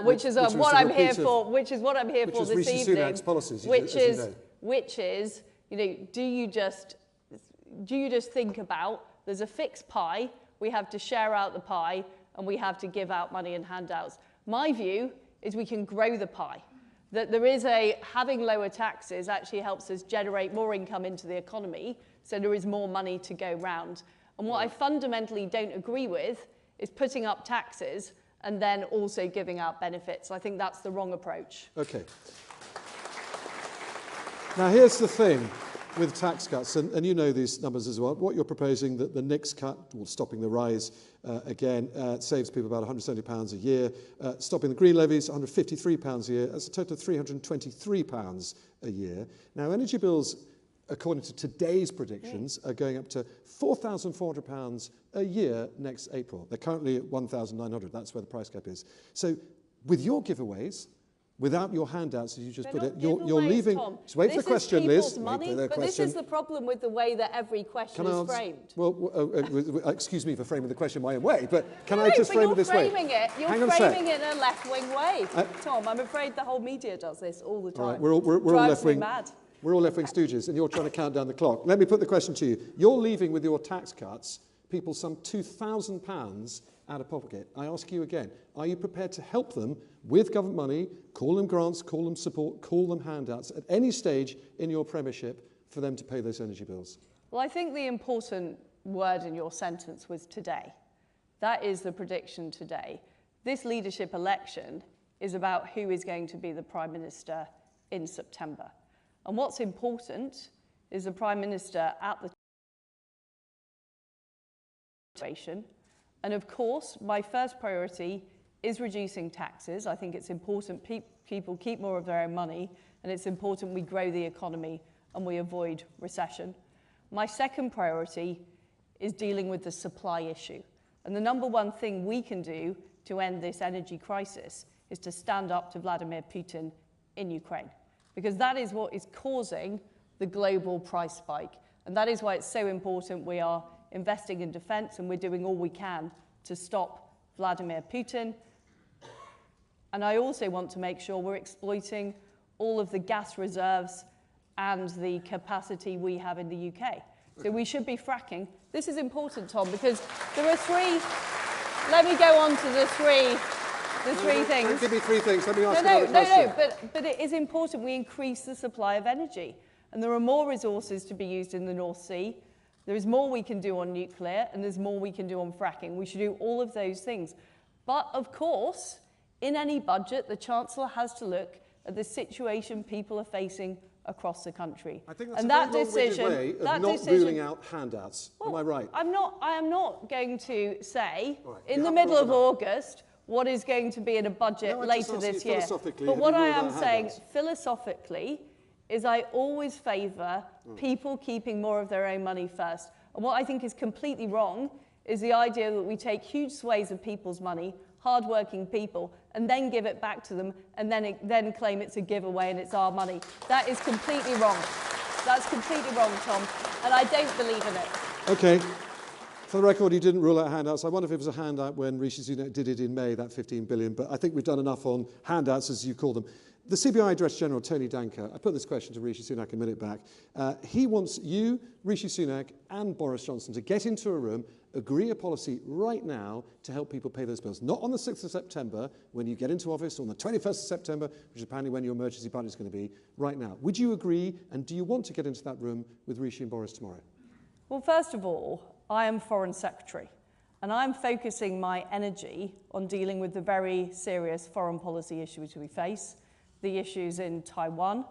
which is which what was I'm a here repeat of- for, which is what I'm here which for was this Rishi evening. Sunak's policies, which as you is, you know, do you just think about there's a fixed pie, we have to share out the pie, and we have to give out money in handouts. My view is we can grow the pie. That there is having lower taxes actually helps us generate more income into the economy, so there is more money to go round. And what I fundamentally don't agree with is putting up taxes and then also giving out benefits. I think that's the wrong approach. Okay. Now, here's the thing with tax cuts, and you know these numbers as well. What you're proposing, that the next cut, well, stopping the rise again, saves people about £170 a year. Stopping the green levies, £153 a year. That's a total of £323 a year. Now, energy bills, according to today's predictions, are going up to £4,400 a year next April. They're currently at £1,900. That's where the price cap is. So with your giveaways, without your handouts, as you just They're put not it, you're giveaways, leaving. Tom. Just wait for This the question, is Liz. people's money, Wait for the but question. this is the problem with the way that every question is framed. Well, excuse me for framing the question my own way, but can No, I just but frame it this way? You're Hang on a sec. framing it in a left-wing way, Tom. I'm afraid the whole media does this all the time. All right, we're all Drives left-wing. me mad. We're all left-wing stooges, and you're trying to count down the clock. Let me put the question to you. You're leaving with your tax cuts people some £2,000 out of pocket. I ask you again, are you prepared to help them with government money, call them grants, call them support, call them handouts, at any stage in your premiership for them to pay those energy bills? Well, I think the important word in your sentence was today. That is the prediction today. This leadership election is about who is going to be the Prime Minister in September. And what's important is the Prime Minister at the situation. And of course, my first priority is reducing taxes. I think it's important people keep more of their own money, and it's important we grow the economy and we avoid recession. My second priority is dealing with the supply issue. And the number one thing we can do to end this energy crisis is to stand up to Vladimir Putin in Ukraine, because that is what is causing the global price spike. And that is why it's so important we are investing in defense and we're doing all we can to stop Vladimir Putin. And I also want to make sure we're exploiting all of the gas reserves and the capacity we have in the UK. So we should be fracking. This is important, Tom, because there are three. Let me go on to the three things. Don't give me three things. Let me ask another question. But it is important we increase the supply of energy. And there are more resources to be used in the North Sea. There is more we can do on nuclear, and there's more we can do on fracking. We should do all of those things. But, of course, in any budget, the Chancellor has to look at the situation people are facing across the country. I think that's and a that very decision, long-winded way of that not decision, ruling out handouts. Am I right? I am not going to say in You the have middle brought of them up. August what is going to be in a budget No, I'm just later asking this you year. philosophically, But have what you I ruled am out saying handouts? philosophically is I always favour people keeping more of their own money first. And what I think is completely wrong is the idea that we take huge swathes of people's money, hard-working people, and then give it back to them and then claim it's a giveaway and it's our money. That is completely wrong. That's completely wrong, Tom, and I don't believe in it. Okay. For the record, you didn't rule out handouts. I wonder if it was a handout when Rishi Sunak did it in May, that 15 billion, but I think we've done enough on handouts, as you call them. The CBI Director General, Tony Danker, I put this question to Rishi Sunak a minute back. He wants you, Rishi Sunak, and Boris Johnson to get into a room, agree a policy right now to help people pay those bills. Not on the 6th of September, when you get into office, or on the 21st of September, which is apparently when your emergency budget is going to be, right now. Would you agree, and do you want to get into that room with Rishi and Boris tomorrow? Well, first of all, I am Foreign Secretary, and I'm focusing my energy on dealing with the very serious foreign policy issues we face, the issues in Taiwan,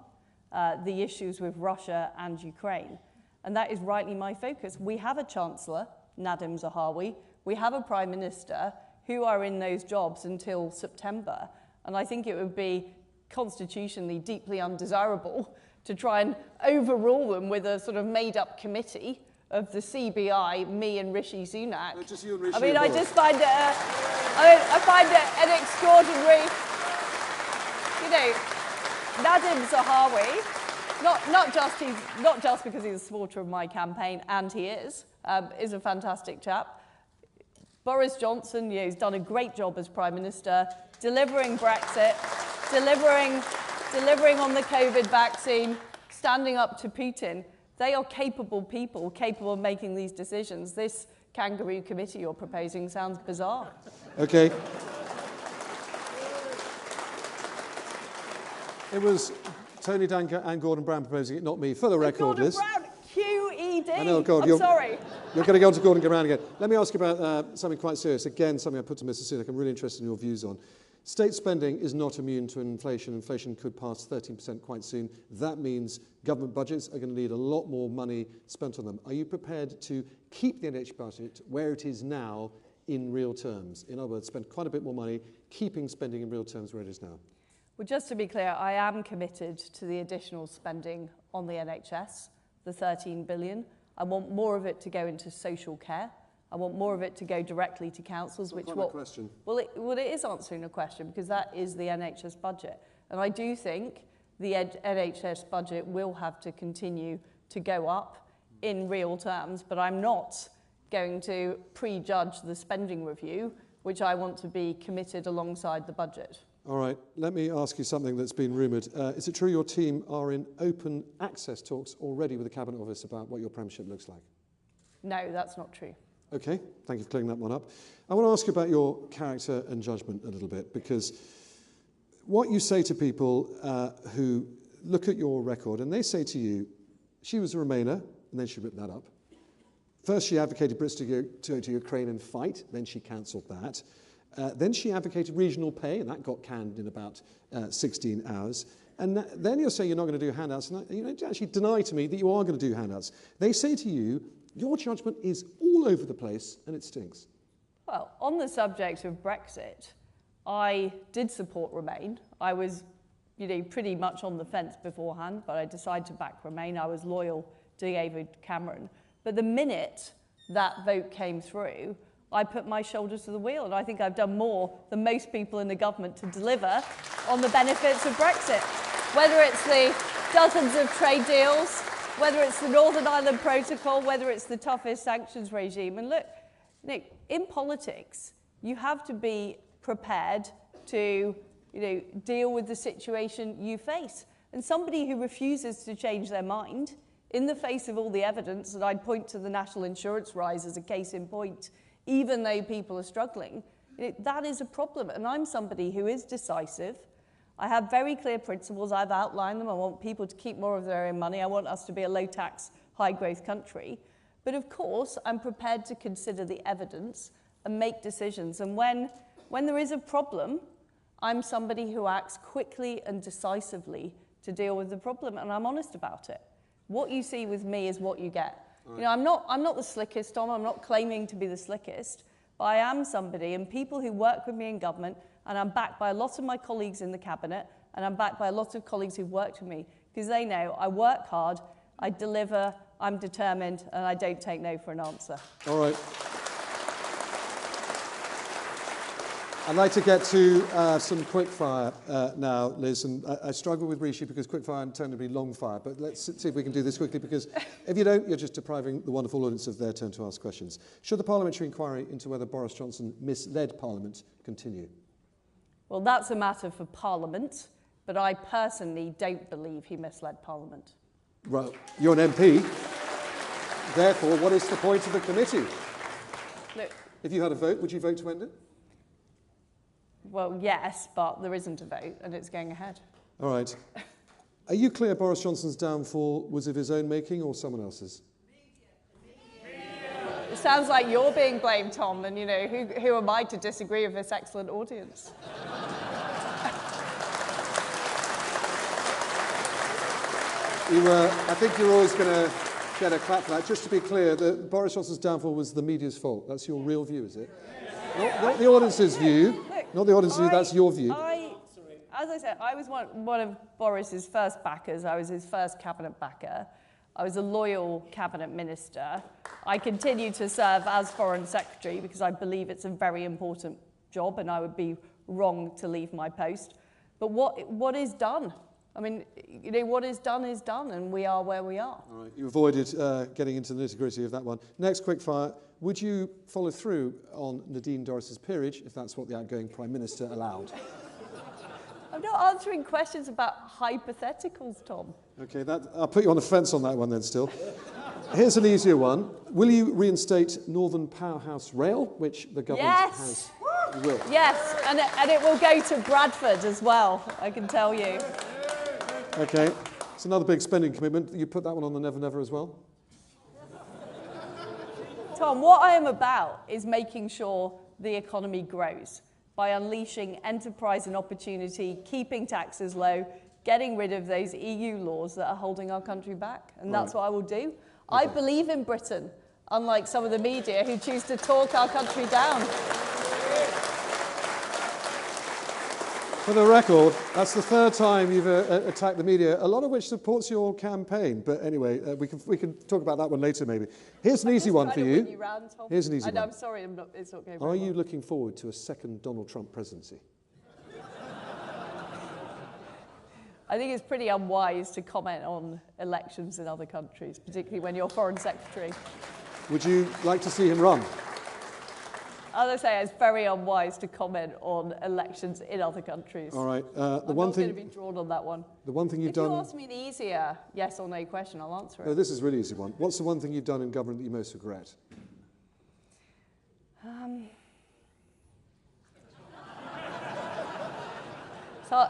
the issues with Russia and Ukraine. And that is rightly my focus. We have a Chancellor, Nadim Zahawi. We have a Prime Minister who are in those jobs until September. And I think it would be constitutionally deeply undesirable to try and overrule them with a sort of made-up committee of the CBI, me and Rishi Sunak. No, just you and Rishi. I mean, I just find it, I find it an extraordinary, you know, Nadim Zahawi, not just because he's a supporter of my campaign, and he is a fantastic chap. Boris Johnson, you know, he's done a great job as Prime Minister, delivering Brexit, delivering on the COVID vaccine, standing up to Putin. They are capable people, capable of making these decisions. This kangaroo committee you're proposing sounds bizarre. Okay. It was Tony Danker and Gordon Brown proposing it, not me. For the record, Liz. Gordon Brown, QED. I know, God, I'm sorry. You're going to go on to Gordon Brown again. Let me ask you about something quite serious. Again, something I put to Mr. Sunak I'm really interested in your views on. State spending is not immune to inflation. Inflation could pass 13% quite soon. That means government budgets are going to need a lot more money spent on them. Are you prepared to keep the NHS budget where it is now in real terms? In other words, spend quite a bit more money, keeping spending in real terms where it is now? Well, just to be clear, I am committed to the additional spending on the NHS, the 13 billion. I want more of it to go into social care. I want more of it to go directly to councils, which what question. well, it is answering a question because that is the NHS budget, and I do think the NHS budget will have to continue to go up in real terms, but I'm not going to prejudge the spending review, which I want to be committed alongside the budget. All right, let me ask you something that's been rumoured. Is it true your team are in open access talks already with the Cabinet Office about what your premiership looks like? No, that's not true. Okay, thank you for clearing that one up. I want to ask you about your character and judgment a little bit, because what you say to people who look at your record and they say to you, she was a Remainer, and then she ripped that up. First, she advocated Brits to go to Ukraine and fight, then she cancelled that. Then she advocated regional pay, and that got canned in about 16 hours. And then you're saying you're not going to do handouts, and you actually deny to me that you are going to do handouts. They say to you, your judgment is all over the place, and it stinks. Well, on the subject of Brexit, I did support Remain. I was, pretty much on the fence beforehand, but I decided to back Remain. I was loyal to David Cameron. But the minute that vote came through, I put my shoulder to the wheel, and I think I've done more than most people in the government to deliver on the benefits of Brexit. Whether it's the dozens of trade deals, whether it's the Northern Ireland Protocol, whether it's the toughest sanctions regime. And look, Nick, in politics, you have to be prepared to deal with the situation you face. And somebody who refuses to change their mind in the face of all the evidence, and I'd point to the national insurance rise as a case in point, even though people are struggling, that is a problem. And I'm somebody who is decisive. I have very clear principles. I've outlined them. I want people to keep more of their own money. I want us to be a low-tax, high-growth country. But of course, I'm prepared to consider the evidence and make decisions. And when there is a problem, I'm somebody who acts quickly and decisively to deal with the problem, and I'm honest about it. What you see with me is what you get. Right. I'm not the slickest, Tom. I'm not claiming to be the slickest, but I am somebody, and people who work with me in government, and I'm backed by a lot of my colleagues in the cabinet, and I'm backed by a lot of colleagues who've worked with me, because they know I work hard, I deliver, I'm determined, and I don't take no for an answer. All right. I'd like to get to some quickfire now, Liz, and I struggle with Rishi because quickfire tend to be long fire, but let's see if we can do this quickly, because if you don't, you're just depriving the wonderful audience of their turn to ask questions. Should the parliamentary inquiry into whether Boris Johnson misled Parliament continue? Well, that's a matter for Parliament, but I personally don't believe he misled Parliament. Well, you're an MP. Therefore, what is the point of the committee? Look, if you had a vote, would you vote to end it? Well, yes, but there isn't a vote, and it's going ahead. All right. Are you clear Boris Johnson's downfall was of his own making or someone else's? It sounds like you're being blamed, Tom, and, who am I to disagree with this excellent audience? I think you're always going to get a clap for that. Just to be clear, Boris Johnson's downfall was the media's fault. That's your real view, is it? Not the audience's view. Not the audience's view, that's your view. As I said, I was one of Boris's first backers. I was his first cabinet backer. I was a loyal cabinet minister. I continue to serve as Foreign Secretary because I believe it's a very important job and I would be wrong to leave my post. But what is done? I mean, what is done, and we are where we are. All right, you avoided getting into the nitty-gritty of that one. Next quickfire. Would you follow through on Nadine Dorris's peerage if that's what the outgoing Prime Minister allowed? I'm not answering questions about hypotheticals, Tom. Okay, I'll put you on the fence on that one then still. Here's an easier one. Will you reinstate Northern Powerhouse Rail, which the government has? You will. Yes, and it will go to Bradford as well, I can tell you. Okay, it's another big spending commitment. You put that one on the Never Never as well? Tom, what I am about is making sure the economy grows by unleashing enterprise and opportunity, keeping taxes low, getting rid of those EU laws that are holding our country back. And that's what I will do. Okay. I believe in Britain, unlike some of the media who choose to talk our country down. For the record, that's the third time you've attacked the media, a lot of which supports your campaign. But anyway, we can talk about that one later, maybe. Here's an easy one for you. Here's an easy one. I'm sorry, it's not going very Are well. you looking forward to a second Donald Trump presidency? I think it's pretty unwise to comment on elections in other countries, particularly when you're Foreign Secretary. Would you like to see him run? As I say, it's very unwise to comment on elections in other countries. All right. I'm not going to be drawn on that one. The one thing you've if done. you ask me an easier yes or no question, I'll answer it. No, this is a really easy one. What's the one thing you've done in government that you most regret?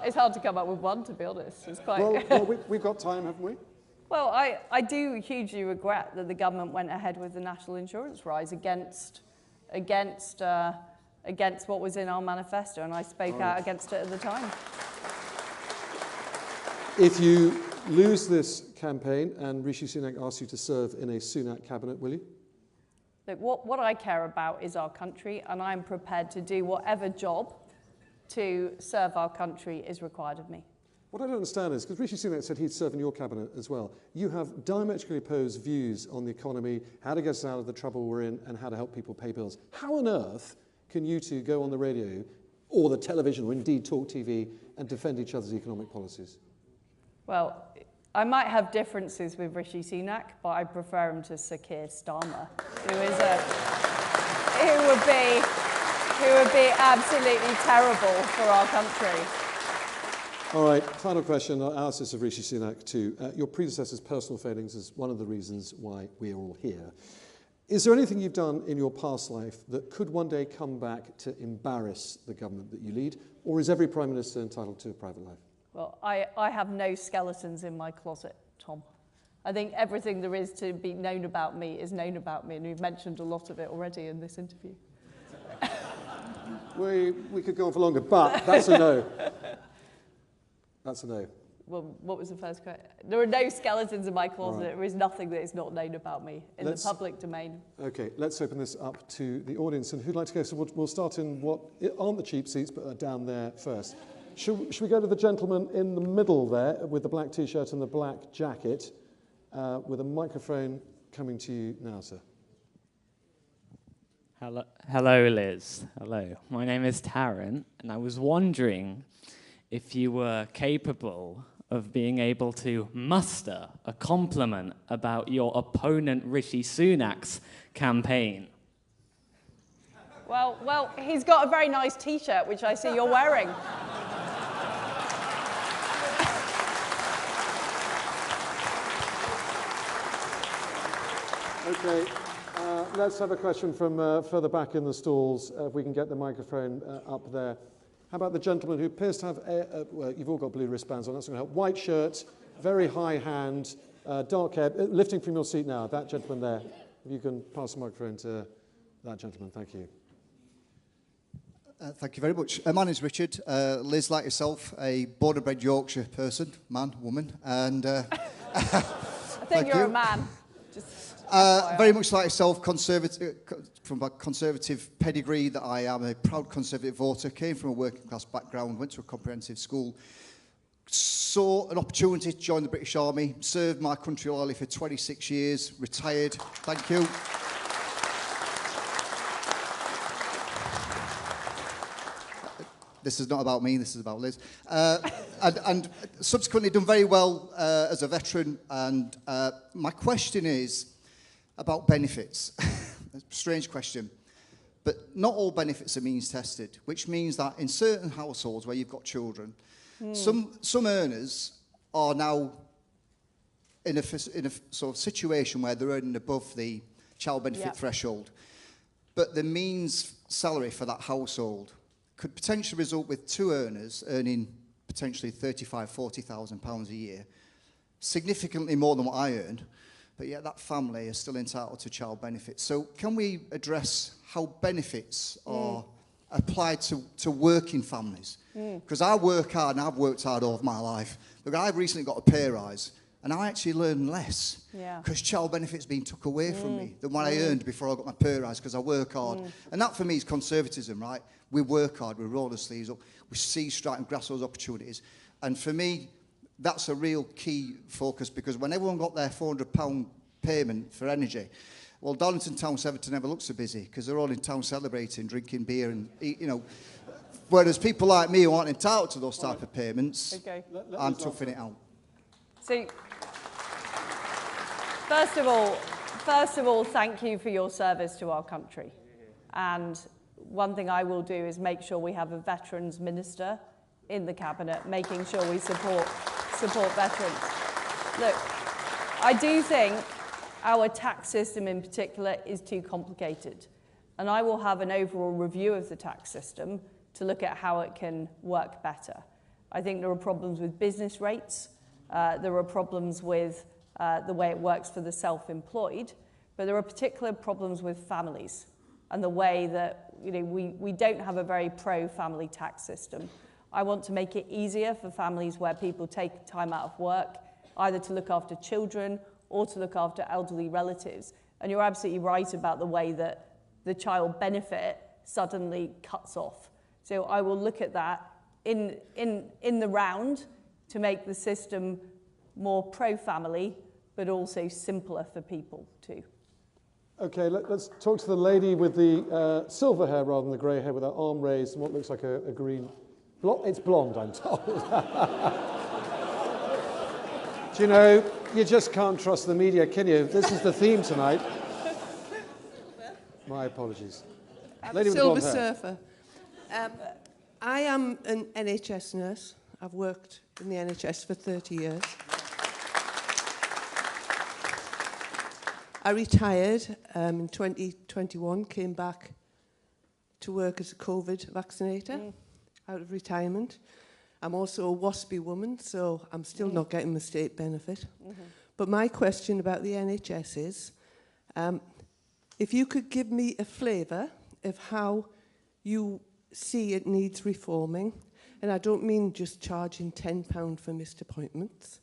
It's hard to come up with one, to be honest. It's quite. Well, we've got time, haven't we? Well, I do hugely regret that the government went ahead with the national insurance rise against what was in our manifesto, and I spoke out against it at the time. If you lose this campaign and Rishi Sunak asks you to serve in a Sunak cabinet, will you? Look, what I care about is our country, and I'm prepared to do whatever job to serve our country is required of me. What I don't understand is, because Rishi Sunak said he'd serve in your cabinet as well, you have diametrically opposed views on the economy, how to get us out of the trouble we're in, and how to help people pay bills. How on earth can you two go on the radio, or the television, or indeed talk TV, and defend each other's economic policies? Well, I might have differences with Rishi Sunak, but I prefer him to Sir Keir Starmer, who would be absolutely terrible for our country. All right, final question. I'll ask this of Rishi Sunak too. Your predecessor's personal failings is one of the reasons why we're all here. Is there anything you've done in your past life that could one day come back to embarrass the government that you lead, or is every Prime Minister entitled to a private life? Well, I have no skeletons in my closet, Tom. I think everything there is to be known about me is known about me, and we've mentioned a lot of it already in this interview. We could go on for longer, but that's a no. That's a no. Well, what was the first question? There are no skeletons in my closet. Right. There is nothing that is not known about me in the public domain. Okay, let's open this up to the audience. And who'd like to go? So we'll start in what aren't the cheap seats, but are down there first. Should we go to the gentleman in the middle there with the black T-shirt and the black jacket, with a microphone coming to you now, sir? Hello, Liz. Hello. My name is Tarrant, and I was wondering if you were capable of being able to muster a compliment about your opponent Rishi Sunak's campaign. Well, he's got a very nice T-shirt, which I see you're wearing. Okay, let's have a question from further back in the stalls. If we can get the microphone up there. How about the gentleman who appears to have, well, you've all got blue wristbands on, that's going to help. White shirt, very high hand, dark hair, lifting from your seat now, that gentleman there. If you can pass the microphone to that gentleman, thank you. Thank you very much. My name's Richard. Liz, like yourself, a border-bred Yorkshire person, man, woman, and... I think you're a man. Very much like yourself, conservative, from a conservative pedigree that I am, a proud conservative voter, came from a working class background, went to a comprehensive school, saw an opportunity to join the British Army, served my country loyally for 26 years, retired. Thank you. This is not about me, this is about Liz. And subsequently done very well as a veteran. And my question is about benefits. A strange question. But not all benefits are means tested, which means that in certain households where you've got children, some earners are now in a sort of situation where they're earning above the child benefit threshold. But the means salary for that household could potentially result with two earners earning potentially £35,000, £40,000 a year, significantly more than what I earn, but yet that family is still entitled to child benefits. So can we address how benefits are applied to working families? Because I work hard and I've worked hard all of my life. Look, I've recently got a pay rise, And I actually learn less because child benefits being took away from me than what I earned before I got my pay rise because I work hard. And that for me is conservatism, right? We work hard, we roll the sleeves up, we see straight and grasp those opportunities. And for me, that's a real key focus because when everyone got their £400 payment for energy, well, Darlington Town Centre never looks so busy because they're all in town celebrating, drinking beer and, you know, whereas people like me who aren't entitled to those type of payments, I'm toughing it out. So, first of all, thank you for your service to our country. And one thing I will do is make sure we have a veterans minister in the cabinet, making sure we support veterans. Look, I do think our tax system in particular is too complicated. And I will have an overall review of the tax system to look at how it can work better. I think there are problems with business rates. There are problems with the way it works for the self-employed, but there are particular problems with families and the way that we don't have a very pro-family tax system. I want to make it easier for families where people take time out of work, either to look after children or to look after elderly relatives. And you're absolutely right about the way that the child benefit suddenly cuts off. So I will look at that in the round to make the system more pro-family, but also simpler for people too. Okay, let's talk to the lady with the silver hair rather than the grey hair with her arm raised and what looks like a green... It's blonde, I'm told. Do you know, you just can't trust the media, can you? This is the theme tonight. My apologies. Lady with Silver blonde hair. surfer. I am an NHS nurse. I've worked in the NHS for 30 years. I retired in 2021, came back to work as a COVID vaccinator out of retirement. I'm also a WASPy woman, so I'm still not getting the state benefit. But my question about the NHS is, if you could give me a flavour of how you see it needs reforming, and I don't mean just charging £10 for missed appointments.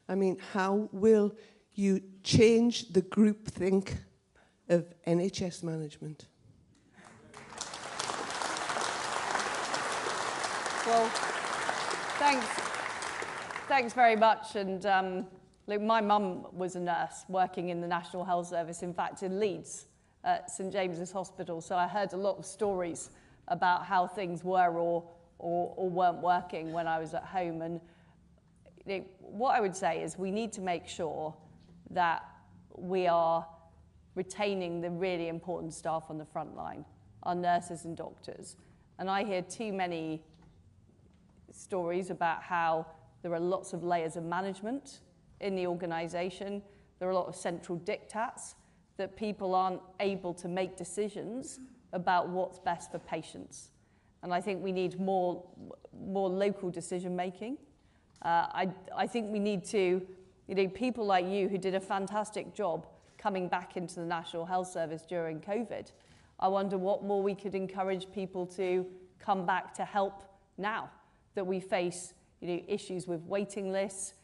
I mean, how will you change the groupthink of NHS management? Well, thanks very much. And look, my mum was a nurse working in the National Health Service, in fact, in Leeds at St James's Hospital. So I heard a lot of stories about how things were or weren't working when I was at home. And what I would say is we need to make sure that we are retaining the really important staff on the front line, our nurses and doctors. And I hear too many stories about how there are lots of layers of management in the organisation. There are a lot of central diktats that people aren't able to make decisions about what's best for patients. And I think we need more local decision making. I think we need to, people like you who did a fantastic job coming back into the National Health Service during COVID. I wonder what more we could encourage people to come back to help now that we face issues with waiting lists,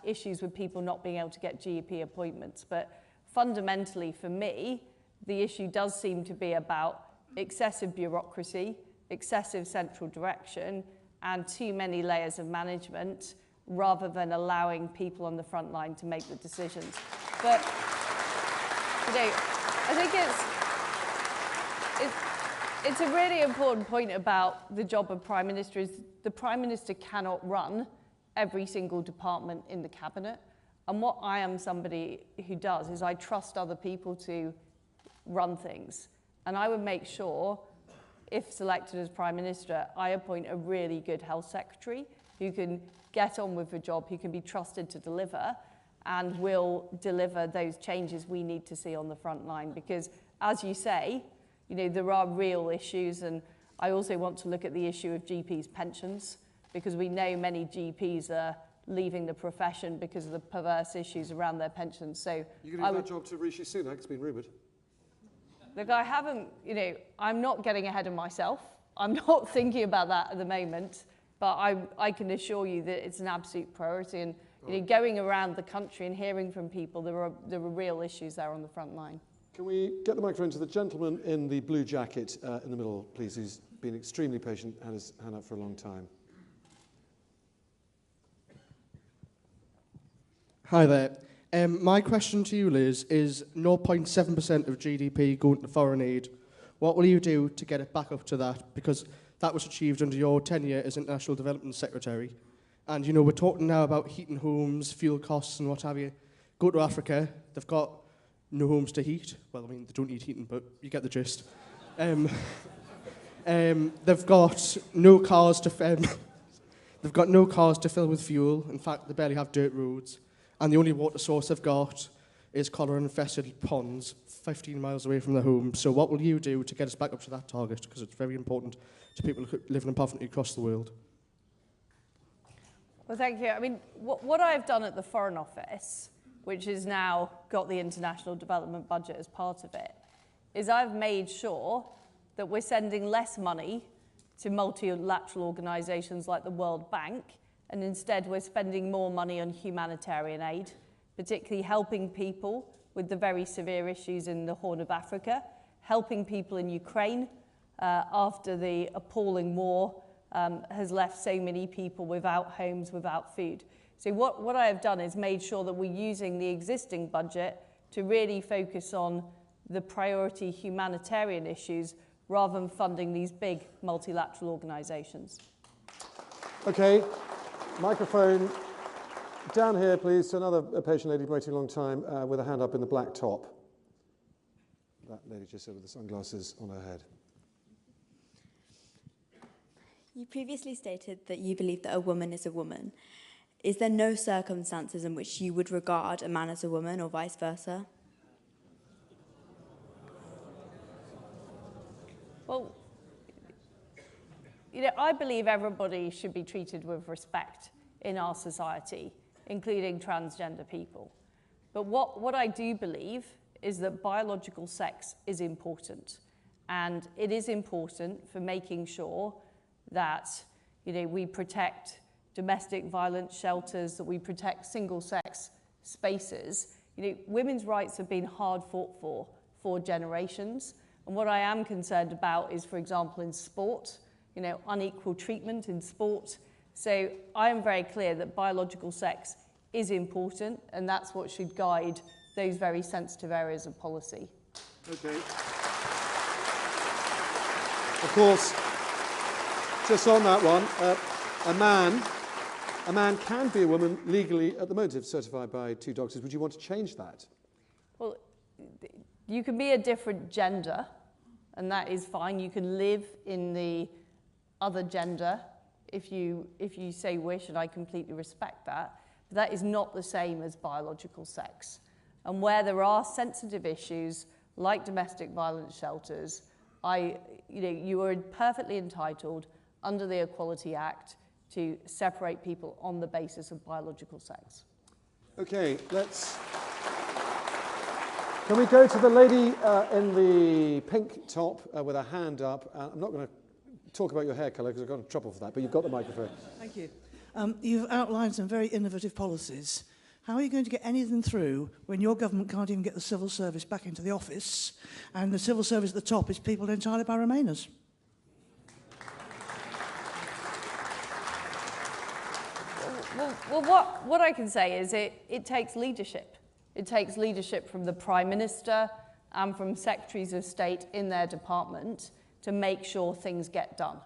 issues with people not being able to get GP appointments. But fundamentally for me, the issue does seem to be about excessive bureaucracy, excessive central direction, and too many layers of management rather than allowing people on the front line to make the decisions. But I think it's a really important point about the job of Prime Minister is the Prime Minister cannot run every single department in the cabinet. And what I am somebody who does is I trust other people to run things. And I would make sure, if selected as Prime Minister, I appoint a really good health secretary who can get on with the job, who can be trusted to deliver, and will deliver those changes we need to see on the front line. Because, as you say, there are real issues, and I also want to look at the issue of GPs' pensions, because we know many GPs are leaving the profession because of the perverse issues around their pensions. So you're going to give that job to Rishi Sunak, it's been rumoured. Look, I haven't, I'm not getting ahead of myself. I'm not thinking about that at the moment, but I can assure you that it's an absolute priority. And You know, going around the country and hearing from people, there are real issues there on the front line. Can we get the microphone to the gentleman in the blue jacket in the middle, please, who's been extremely patient and has his hand up for a long time. Hi there. My question to you, Liz, is 0.7% of GDP going to foreign aid. What will you do to get it back up to that? Because that was achieved under your tenure as International Development Secretary. And, you know, we're talking now about heating homes, fuel costs and what have you. Go to Africa, they've got no homes to heat. Well, I mean, they don't need heating, but you get the gist. They've got no cars to they've got no cars to fill with fuel. In fact, they barely have dirt roads. And the only water source they've got is cholera-infested ponds 15 miles away from their home. So what will you do to get us back up to that target? Because it's very important to people living in poverty across the world. Well, thank you. I mean, what I've done at the Foreign Office, which has now got the International Development Budget as part of it, is I've made sure that we're sending less money to multilateral organisations like the World Bank, and instead we're spending more money on humanitarian aid, particularly helping people with the very severe issues in the Horn of Africa, helping people in Ukraine after the appalling war has left so many people without homes, without food. So what I have done is made sure that we're using the existing budget to really focus on the priority humanitarian issues rather than funding these big multilateral organisations. Okay, microphone down here, please, to another patient lady waiting a long time with a hand up in the black top. That lady just said with the sunglasses on her head. You previously stated that you believe that a woman is a woman. Is there no circumstances in which you would regard a man as a woman or vice versa? Well, you know, I believe everybody should be treated with respect in our society, including transgender people. But what I do believe is that biological sex is important. And it is important for making sure that, you know, we protect domestic violence shelters, that we protect single-sex spaces. You know, women's rights have been hard fought for generations. And what I am concerned about is, for example, in sport, you know, unequal treatment in sport. So I am very clear that biological sex is important, and that's what should guide those very sensitive areas of policy. Okay. Of course, just on that one, a man can be a woman legally at the moment if certified by 2 doctors. Would you want to change that? Well, you can be a different gender, and that is fine. You can live in the other gender if you so wish, and I completely respect that. But that is not the same as biological sex. And where there are sensitive issues like domestic violence shelters, you are perfectly entitled under the Equality Act to separate people on the basis of biological sex. Okay, can we go to the lady in the pink top with her hand up? I'm not going to talk about your hair colour because I've got in trouble for that, but you've got the microphone. Thank you. You've outlined some very innovative policies. How are you going to get any of them through when your government can't even get the civil service back into the office, and the civil service at the top is people entirely by Remainers? Well, what I can say is it takes leadership. It takes leadership from the Prime Minister and from Secretaries of State in their department to make sure things get done.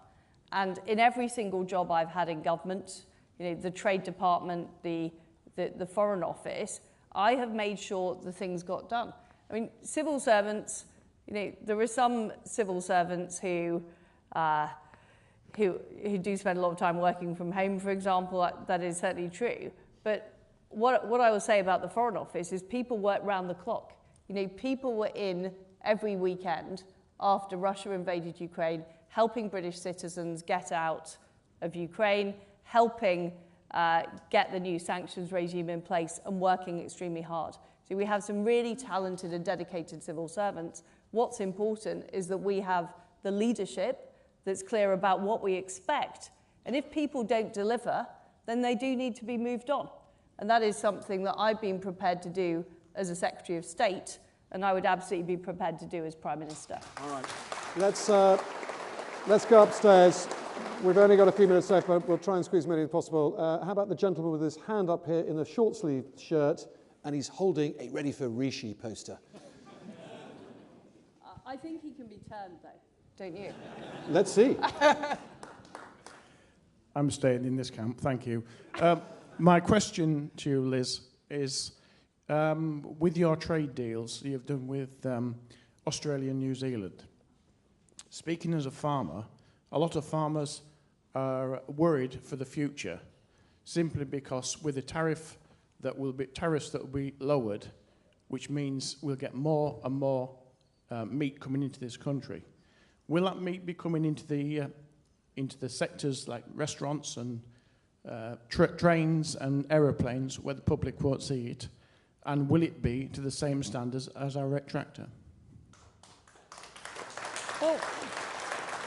And in every single job I've had in government, you know, the Trade Department, the Foreign Office, I have made sure the things got done. I mean, civil servants, you know, there are some civil servants who do spend a lot of time working from home, for example. That is certainly true. But what I will say about the Foreign Office is people work round the clock. You know, people were in every weekend after Russia invaded Ukraine, helping British citizens get out of Ukraine, helping get the new sanctions regime in place, and working extremely hard. So we have some really talented and dedicated civil servants. What's important is that we have the leadership that's clear about what we expect. And if people don't deliver, then they do need to be moved on. And that is something that I've been prepared to do as a Secretary of State, and I would absolutely be prepared to do as Prime Minister. All right. Let's go upstairs. We've only got a few minutes left, but we'll try and squeeze as many as possible. How about the gentleman with his hand up here in a short-sleeved shirt, and he's holding a Ready for Rishi poster? I think he can be turned, though, don't you? Let's see. I'm staying in this camp, thank you. My question to you, Liz, is with your trade deals you've done with Australia and New Zealand, speaking as a farmer, a lot of farmers are worried for the future simply because with the tariffs that will be lowered, which means we'll get more and more meat coming into this country. Will that meat be coming into the sectors like restaurants and trains and aeroplanes where the public won't see it? And will it be to the same standards as our tractor? Well,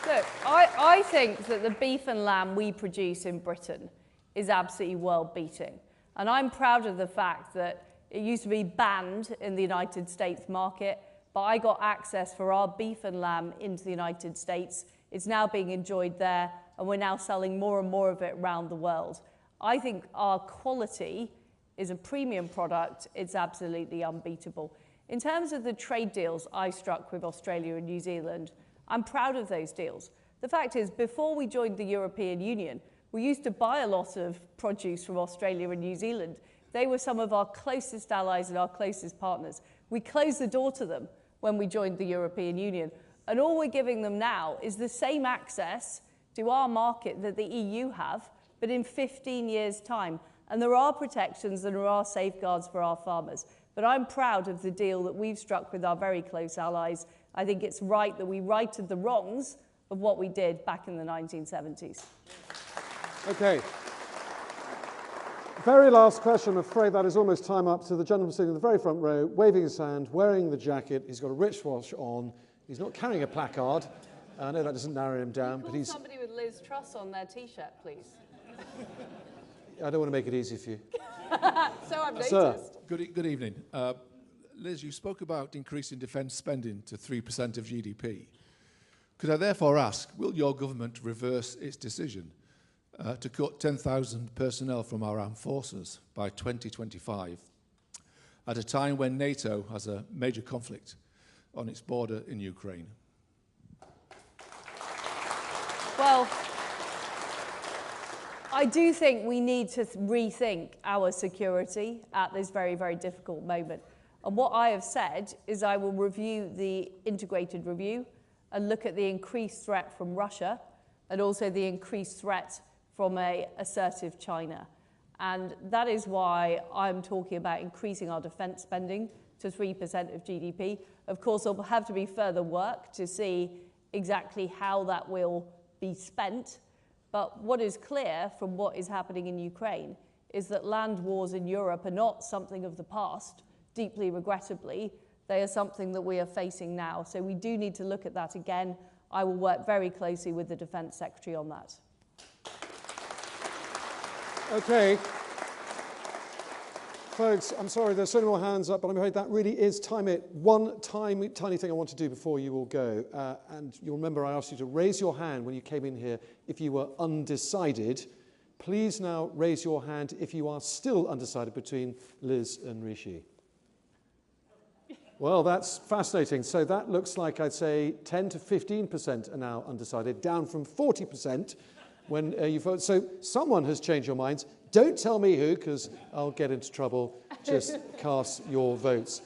look, I think that the beef and lamb we produce in Britain is absolutely world-beating. And I'm proud of the fact that it used to be banned in the United States market, but I got access for our beef and lamb into the United States. It's now being enjoyed there, and we're now selling more and more of it around the world. I think our quality is a premium product. It's absolutely unbeatable. In terms of the trade deals I struck with Australia and New Zealand, I'm proud of those deals. The fact is, before we joined the European Union, we used to buy a lot of produce from Australia and New Zealand. They were some of our closest allies and our closest partners. We closed the door to them when we joined the European Union. And all we're giving them now is the same access to our market that the EU have, but in 15 years' time. And there are protections and there are safeguards for our farmers. But I'm proud of the deal that we've struck with our very close allies. I think it's right that we righted the wrongs of what we did back in the 1970s. Okay. Very last question. I'm afraid that is almost time up. To the gentleman sitting in the very front row, waving his hand, wearing the jacket. He's got a wristwatch on. He's not carrying a placard. I know that doesn't narrow him down, but he's... somebody with Liz Truss on their T-shirt, please. I don't want to make it easy for you. So I've noticed. Sir. Good evening. Liz, you spoke about increasing defence spending to 3% of GDP. Could I therefore ask, will your government reverse its decision to cut 10,000 personnel from our armed forces by 2025 at a time when NATO has a major conflict on its border in Ukraine? Well, I do think we need to rethink our security at this very, very difficult moment. And what I have said is I will review the integrated review and look at the increased threat from Russia and also the increased threat from an assertive China. And that is why I'm talking about increasing our defence spending to 3% of GDP. Of course, there will have to be further work to see exactly how that will be spent. But what is clear from what is happening in Ukraine is that land wars in Europe are not something of the past, deeply regrettably. They are something that we are facing now. So we do need to look at that again. I will work very closely with the Defence Secretary on that. Okay. Folks, I'm sorry, there's so many more hands up, but I'm afraid that really is time it. One tiny thing I want to do before you all go. And you'll remember I asked you to raise your hand when you came in here if you were undecided. Please now raise your hand if you are still undecided between Liz and Rishi. Well, that's fascinating. So that looks like, I'd say, 10 to 15% are now undecided, down from 40% when you vote. So someone has changed your minds. Don't tell me who, because I'll get into trouble. Just cast your votes.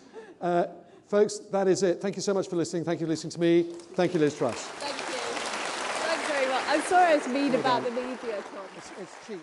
Folks, that is it. Thank you so much for listening. Thank you for listening to me. Thank you, Liz Truss. Thank you. Thanks very much. I'm sorry I was mean about the media talk. It's cheap.